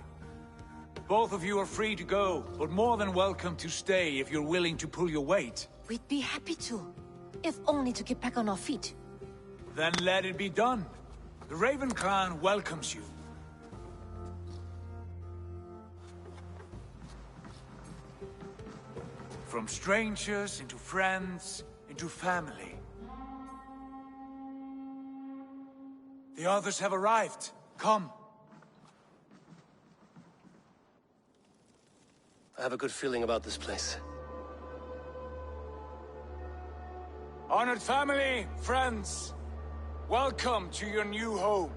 Both of you are free to go, but more than welcome to stay if you're willing to pull your weight. We'd be happy to, if only to get back on our feet. Then let it be done. The Raven Clan welcomes you. From strangers into friends, into family. The others have arrived. Come. I have a good feeling about this place. Honored family, friends, welcome to your new home.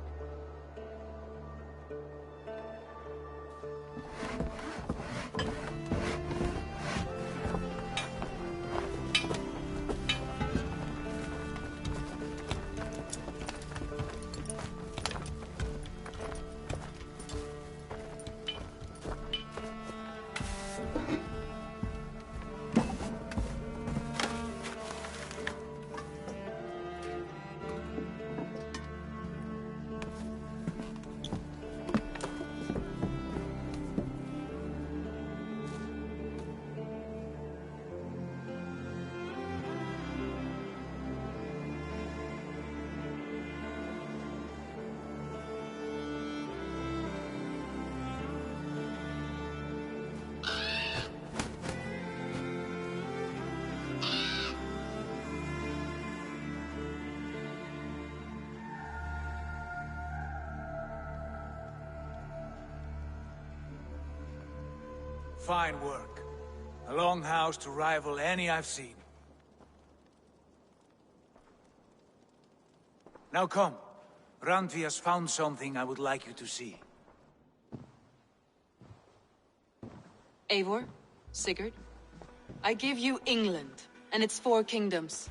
Fine work. A longhouse to rival any I've seen. Now come. Randvi has found something I would like you to see. Eivor, Sigurd, I give you England and its 4 kingdoms.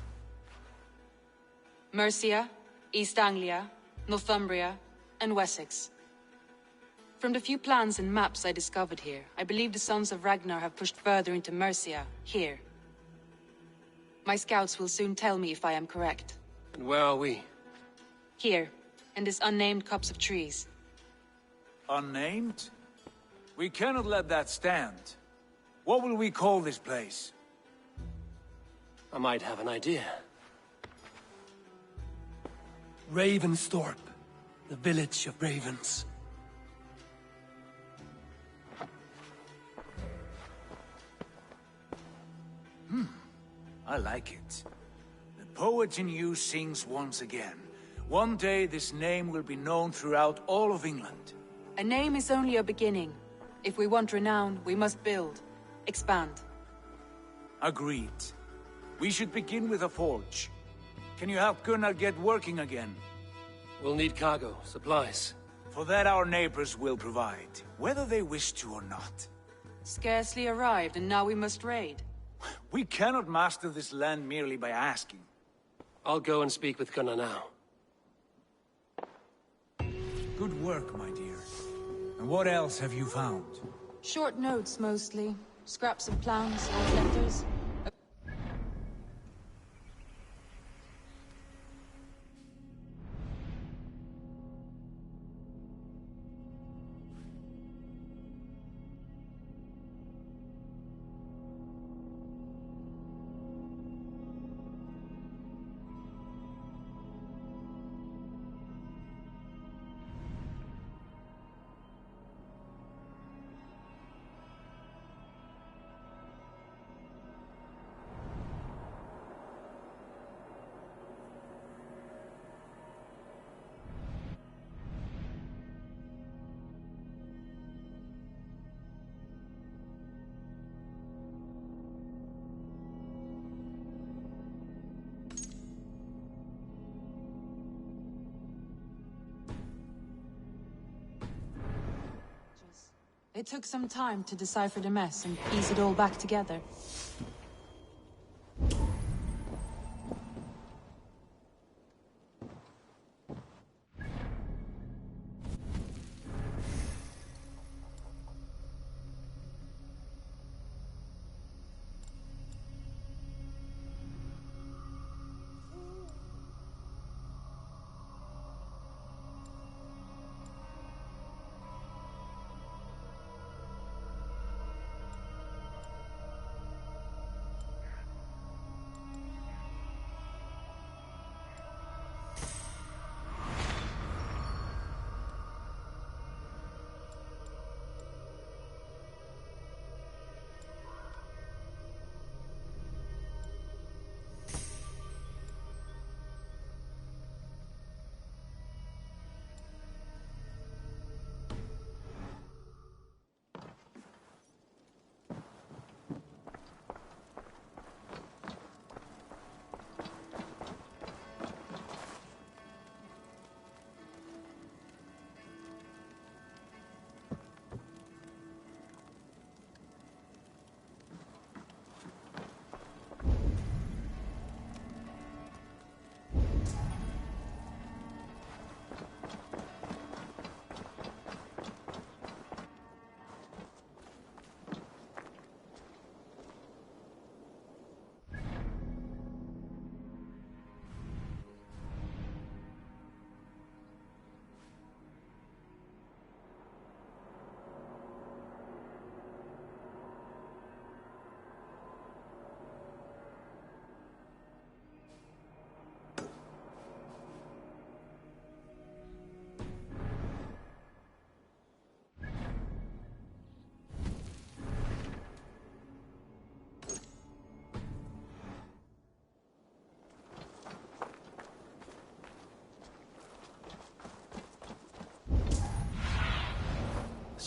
Mercia, East Anglia, Northumbria, and Wessex. From the few plans and maps I discovered here, I believe the Sons of Ragnar have pushed further into Mercia, here. My scouts will soon tell me if I am correct. And where are we? Here, in this unnamed copse of trees. Unnamed? We cannot let that stand. What will we call this place? I might have an idea. Ravensthorpe, the village of ravens. I like it. The poet in you sings once again. One day this name will be known throughout all of England. A name is only a beginning. If we want renown, we must build, expand. Agreed. We should begin with a forge. Can you help Gunnar get working again? We'll need cargo, supplies. For that our neighbors will provide, whether they wish to or not. Scarcely arrived, and now we must raid. We cannot master this land merely by asking. I'll go and speak with Gunnar now. Good work, my dear. And what else have you found? Short notes, mostly. Scraps of plans, old letters. It took some time to decipher the mess and piece it all back together.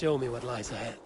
Show me what lies ahead.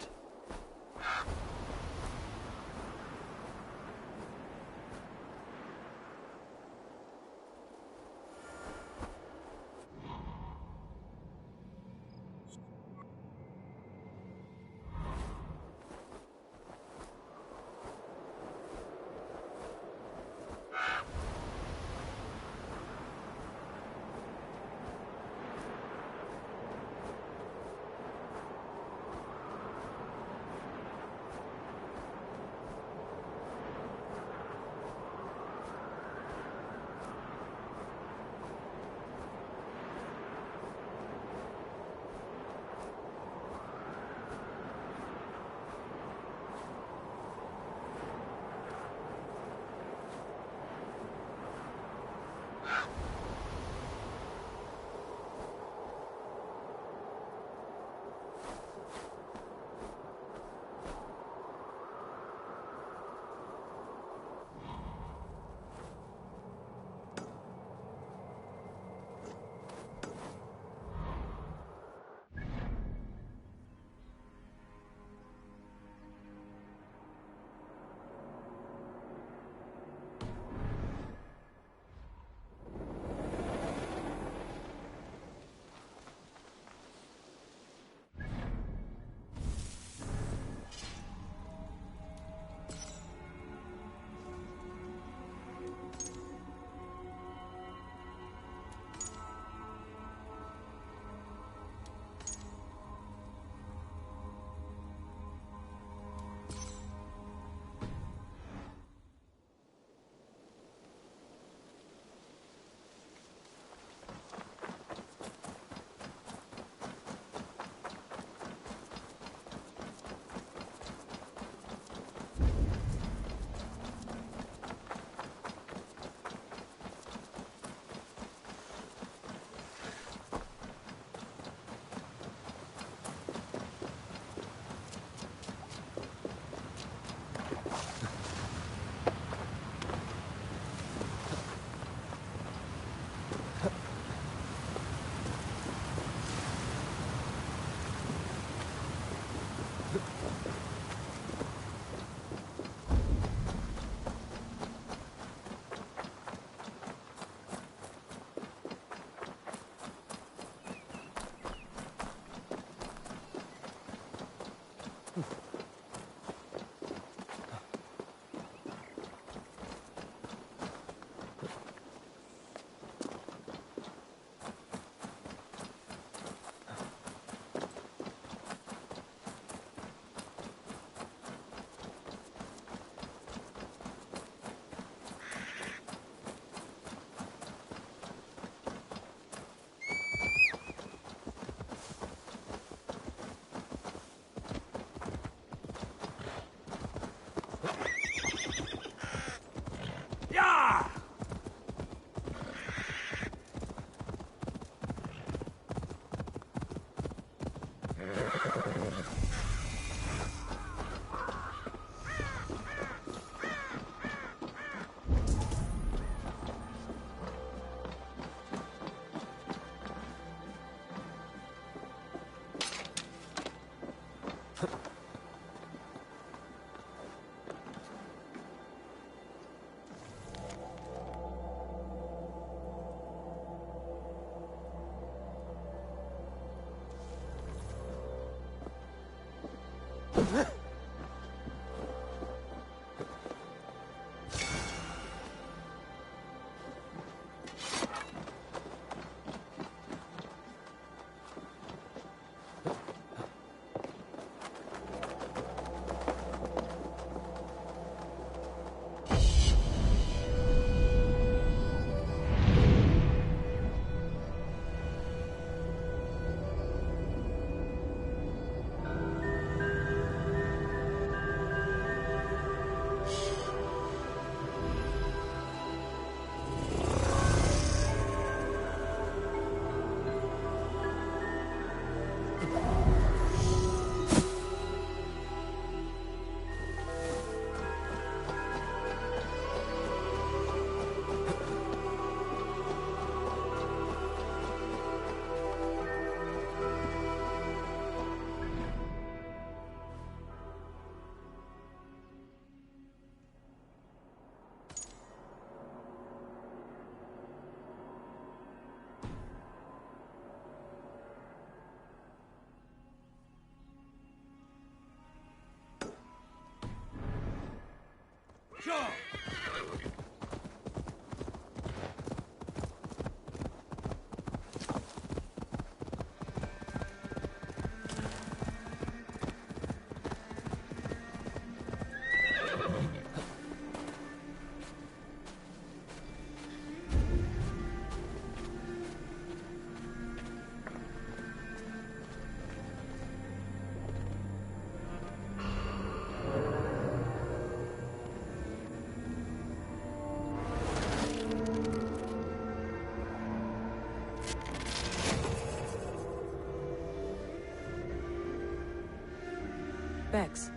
Bex,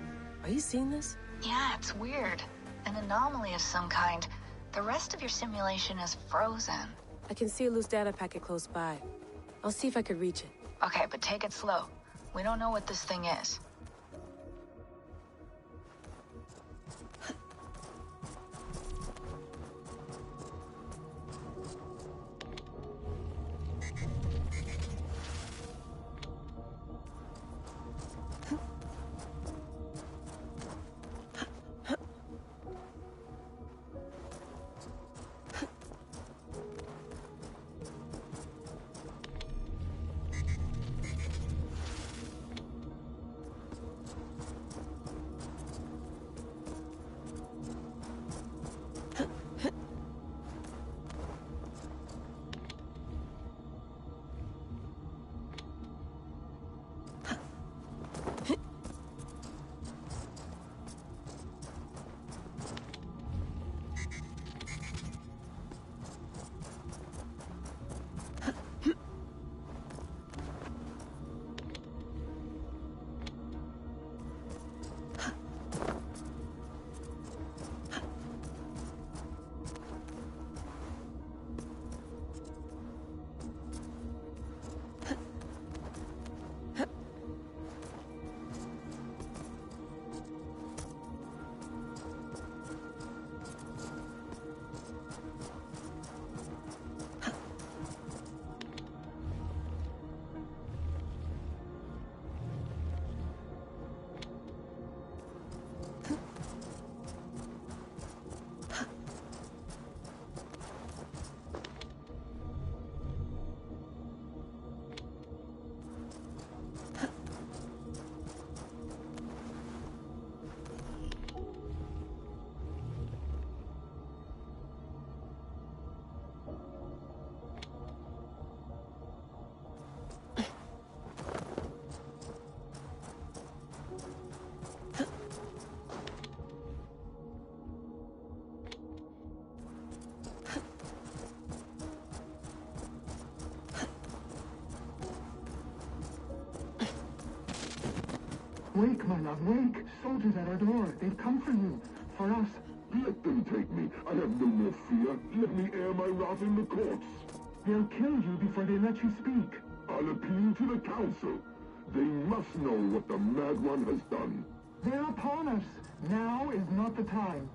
are you seeing this? Yeah, it's weird. An anomaly of some kind. The rest of your simulation is frozen. I can see a loose data packet close by. I'll see if I could reach it. Okay, but take it slow. We don't know what this thing is. Wake, my love, wake! Soldiers at our door. They've come for you. For us. Let them take me. I have no more fear. Let me air my wrath in the courts. They'll kill you before they let you speak. I'll appeal to the council. They must know what the Mad One has done. They're upon us. Now is not the time.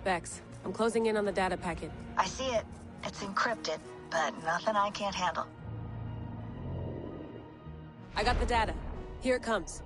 Vex, I'm closing in on the data packet. I see it. It's encrypted, but nothing I can't handle. I got the data. Here it comes.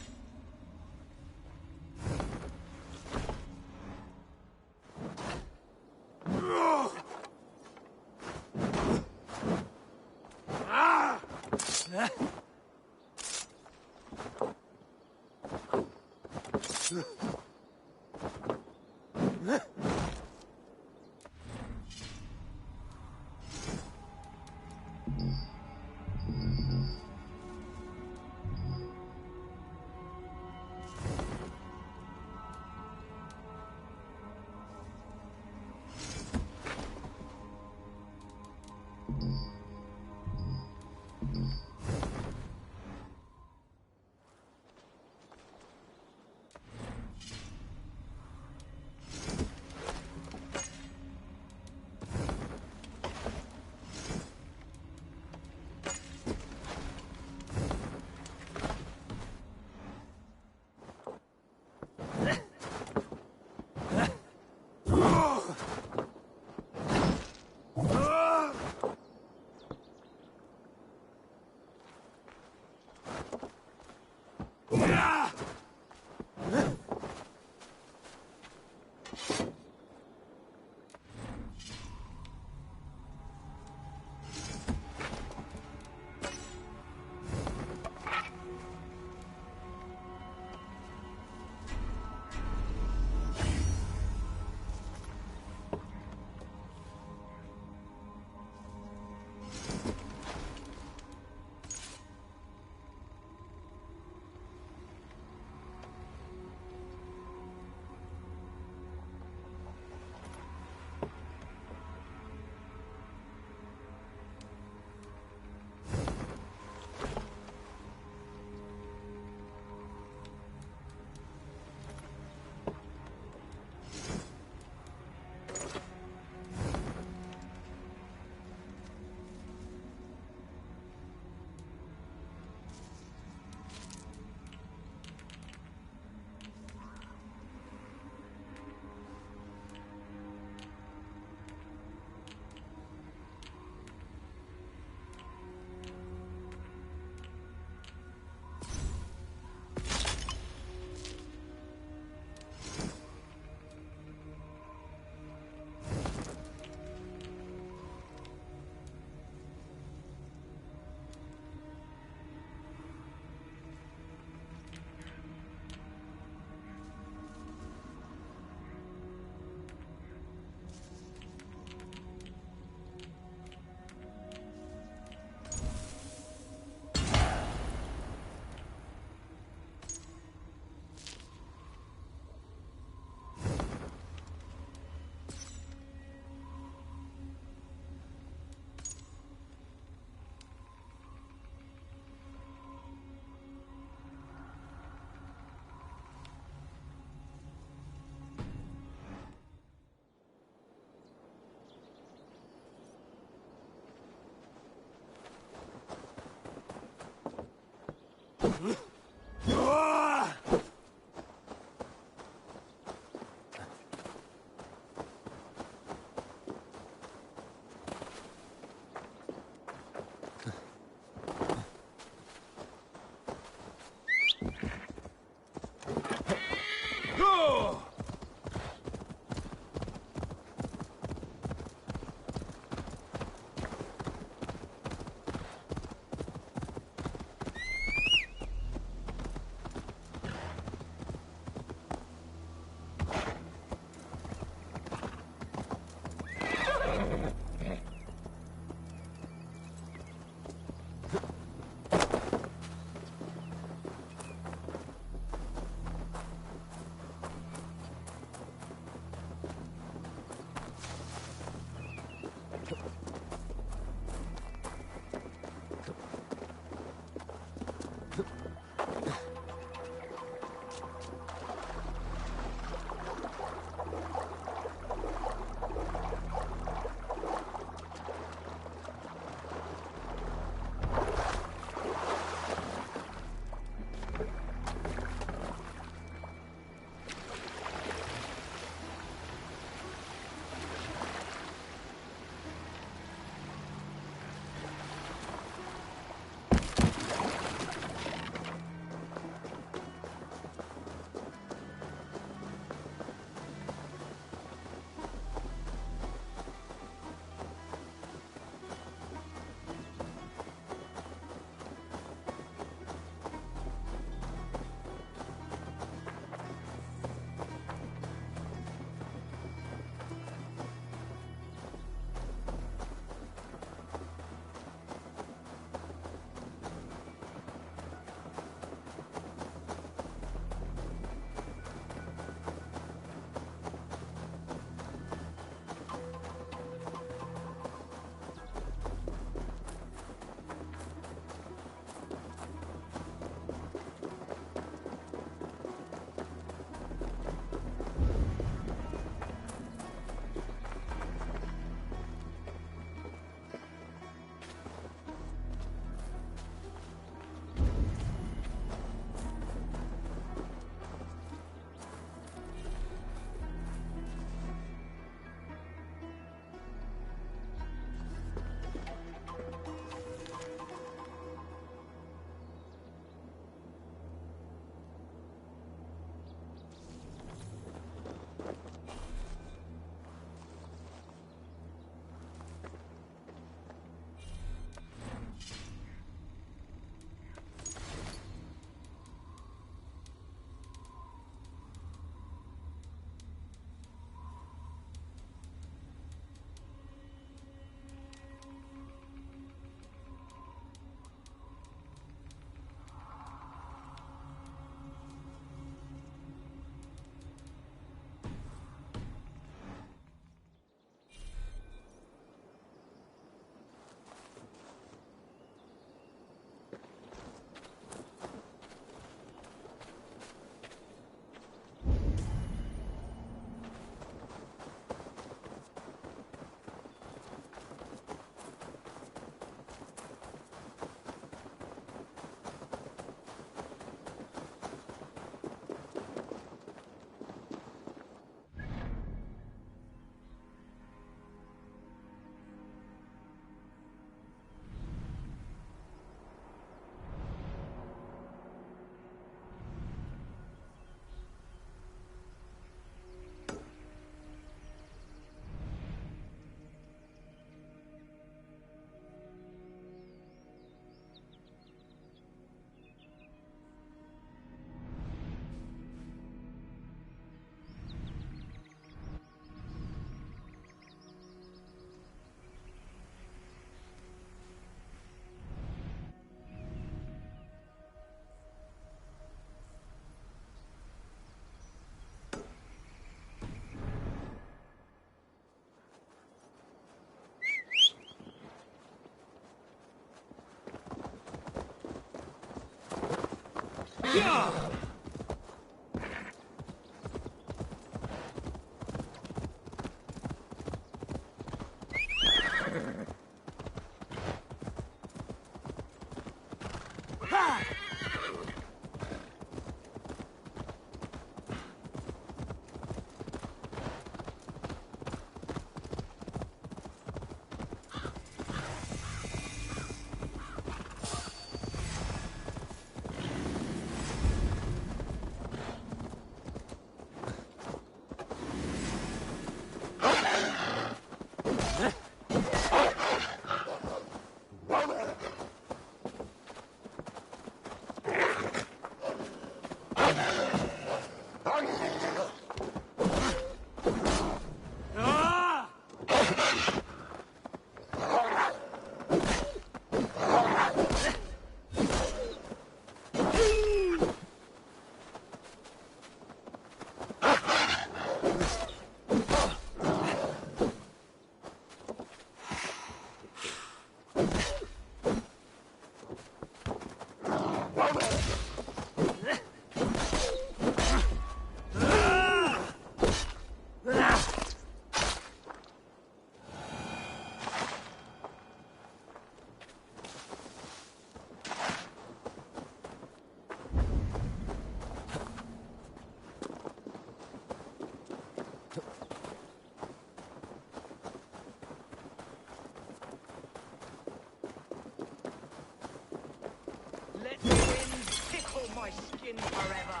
Let the wind tickle my skin forever.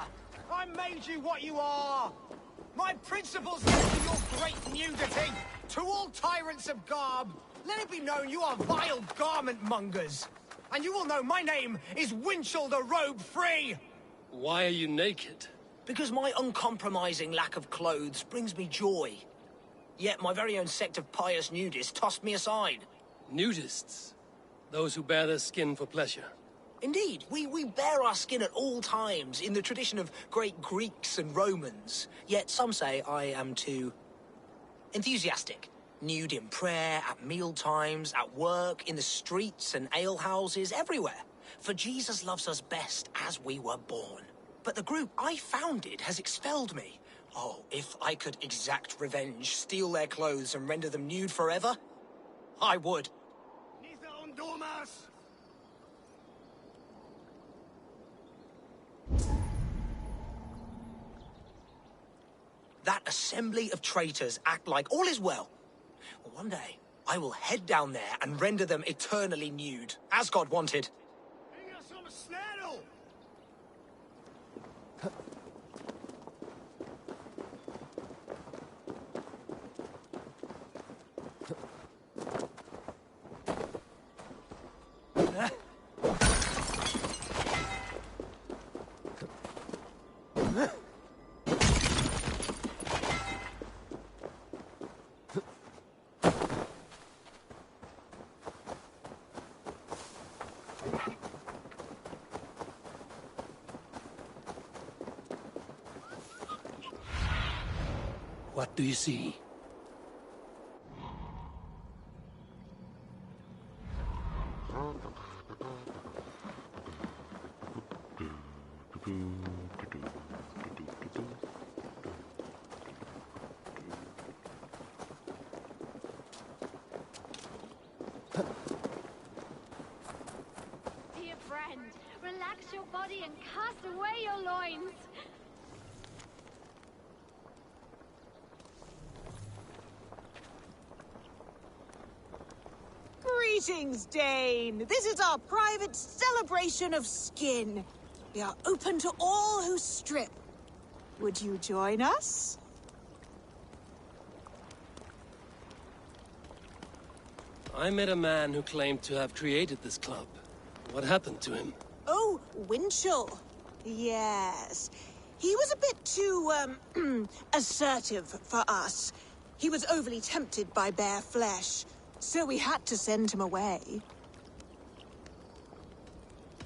I made you what you are. My principles led to your great nudity. To all tyrants of garb, let it be known you are vile garment mongers. And you will know my name is Winchell the Robe Free. Why are you naked? Because my uncompromising lack of clothes brings me joy. Yet my very own sect of pious nudists tossed me aside. Nudists? Those who bare their skin for pleasure. Indeed, we bare our skin at all times, in the tradition of great Greeks and Romans. Yet some say I am too enthusiastic. Nude in prayer, at meal times, at work, in the streets and alehouses, everywhere. For Jesus loves us best as we were born. But the group I founded has expelled me. Oh, if I could exact revenge, steal their clothes and render them nude forever, I would. That assembly of traitors act like all is well. One day, I will head down there and render them eternally nude, as God wanted. What do you see? Dear friend, relax your body and cast away your loins. Greetings, Dane. This is our private celebration of skin. We are open to all who strip. Would you join us? I met a man who claimed to have created this club. What happened to him? Oh, Winchell. Yes. He was a bit too, assertive for us. He was overly tempted by bare flesh. So we had to send him away.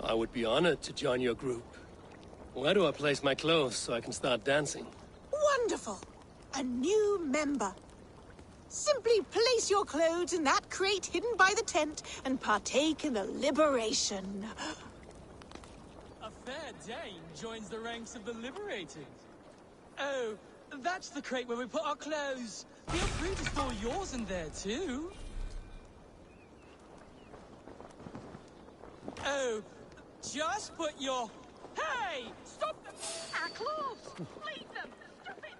I would be honored to join your group. Where do I place my clothes so I can start dancing? Wonderful! A new member. Simply place your clothes in that crate hidden by the tent and partake in the liberation. A fair Dane joins the ranks of the liberated. Oh, that's the crate where we put our clothes. Feel free to store yours in there, too. Oh, just put your... Hey! Stop them! Our clothes! Leave them! Stop it!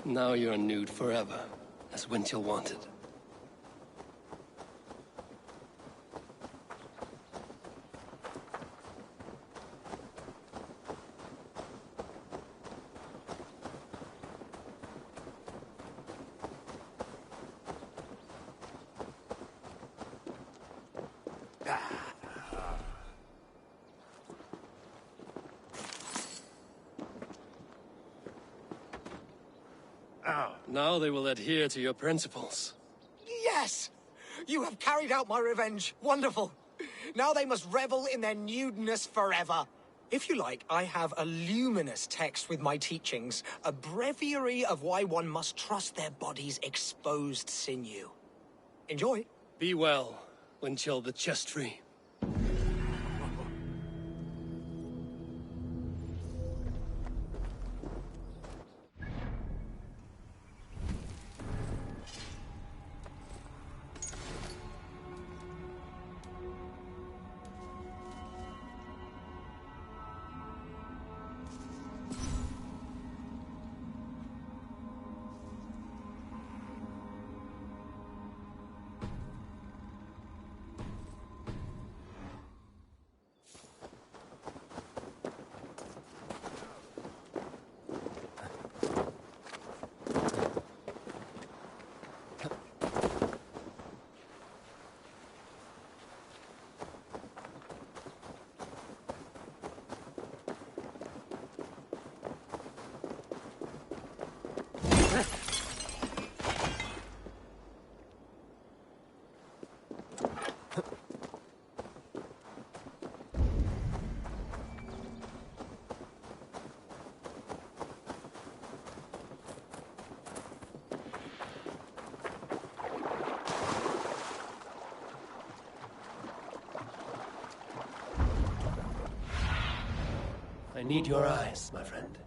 Now you're nude forever, as Winchell wanted. Now they will adhere to your principles. Yes! You have carried out my revenge. Wonderful. Now they must revel in their nudeness forever. If you like, I have a luminous text with my teachings, a breviary of why one must trust their body's exposed sinew. Enjoy. Be well, Winchell the chest-free. I need your eyes, my friend.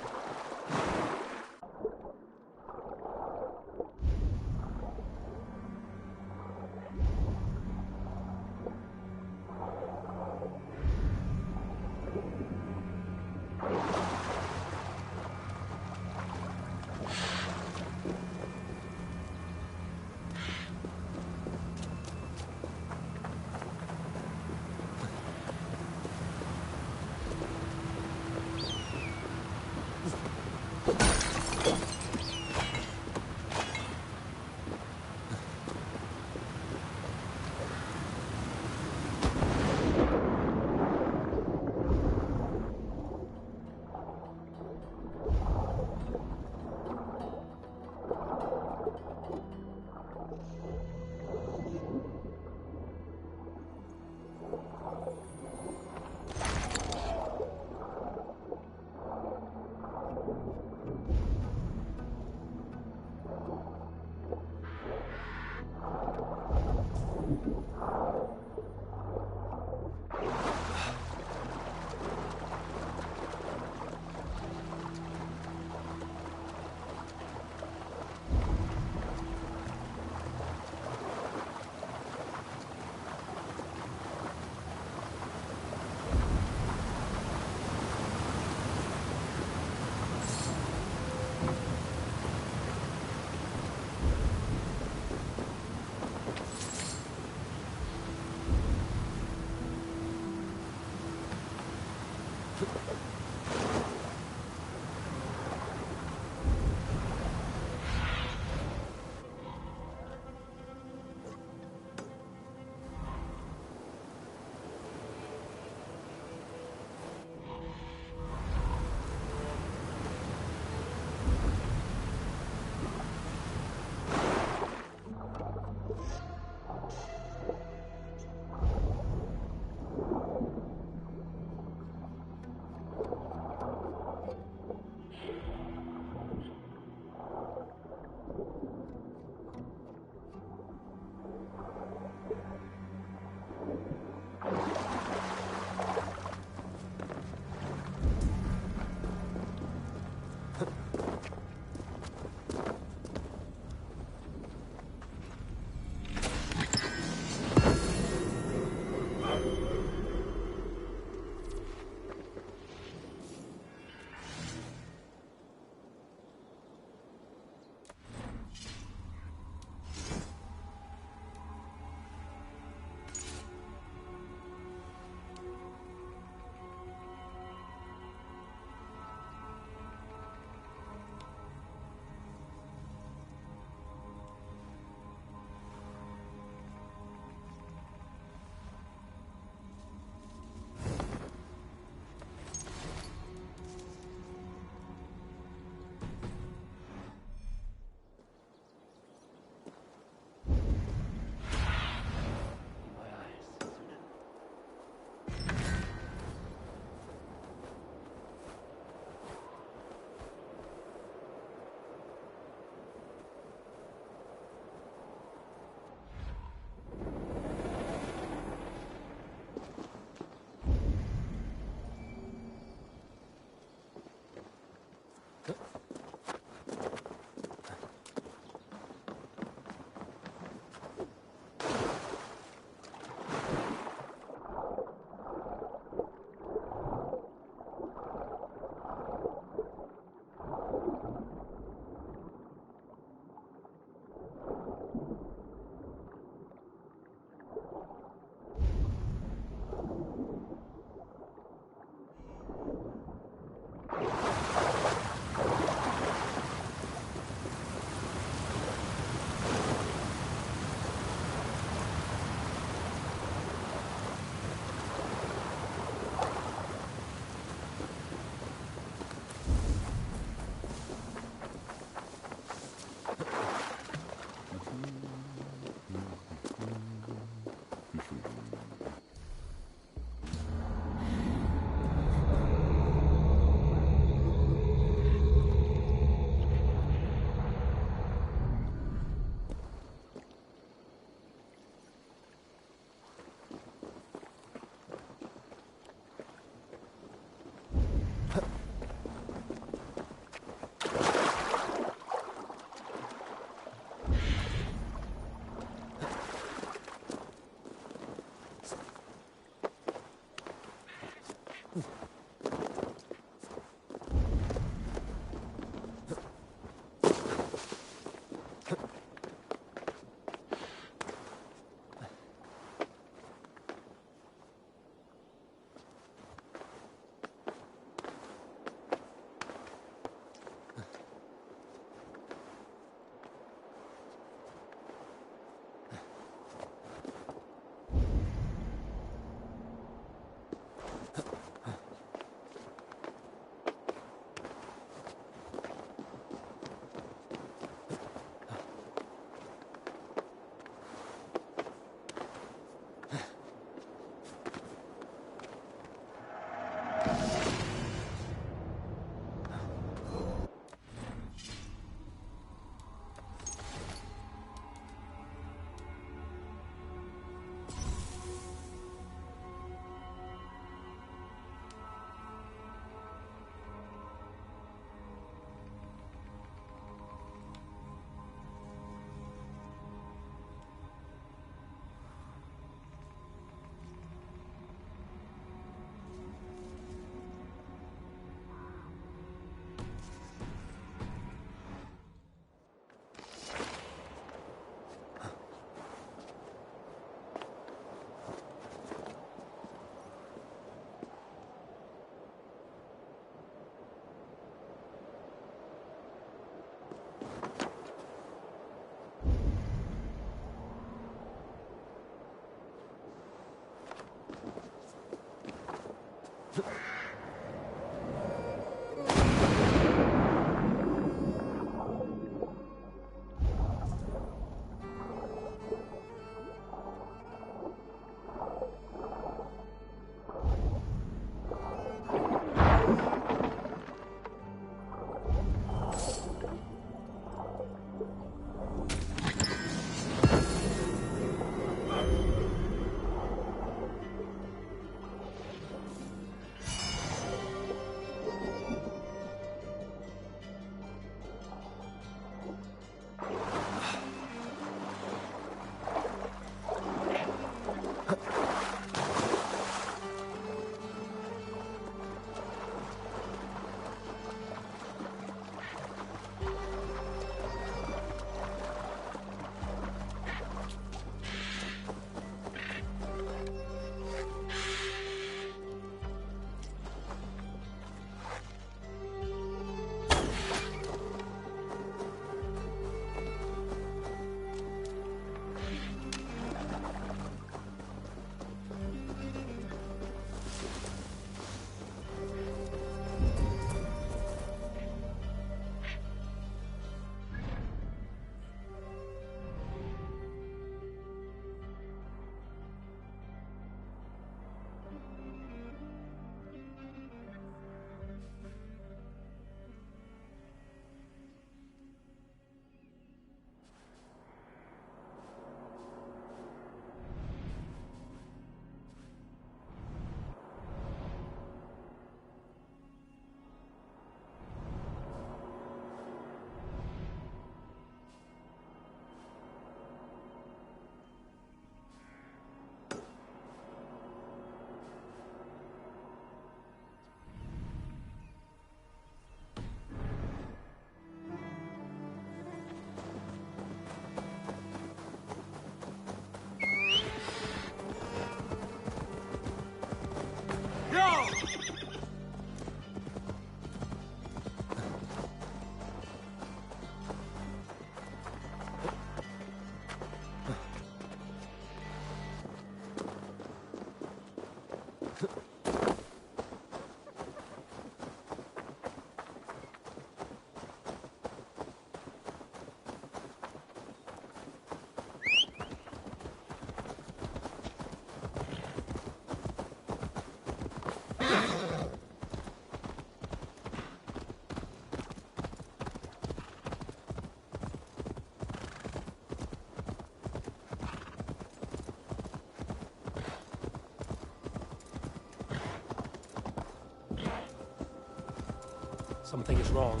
Something is wrong.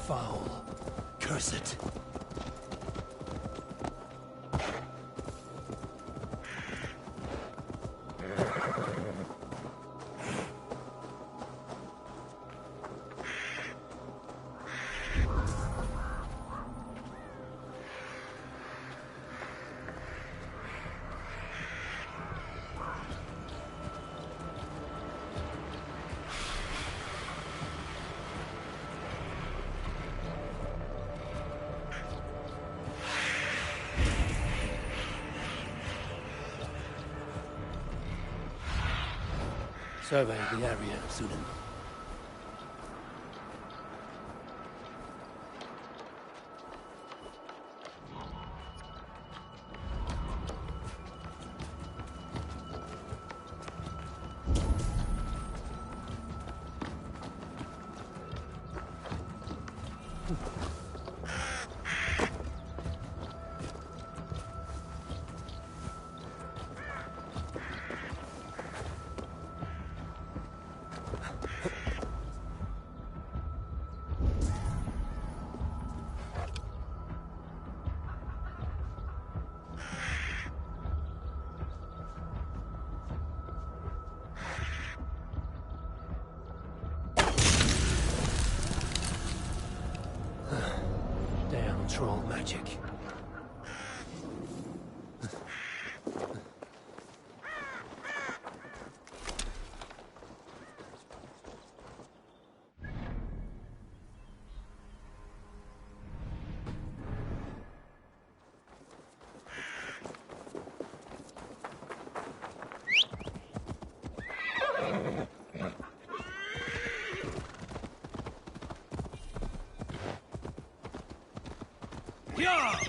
Foul. Curse it. survey the area soon. Damn troll magic. Yeah!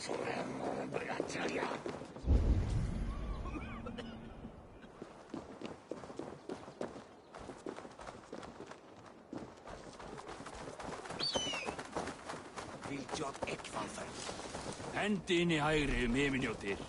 Hendi inn í hægri miðminjóttir.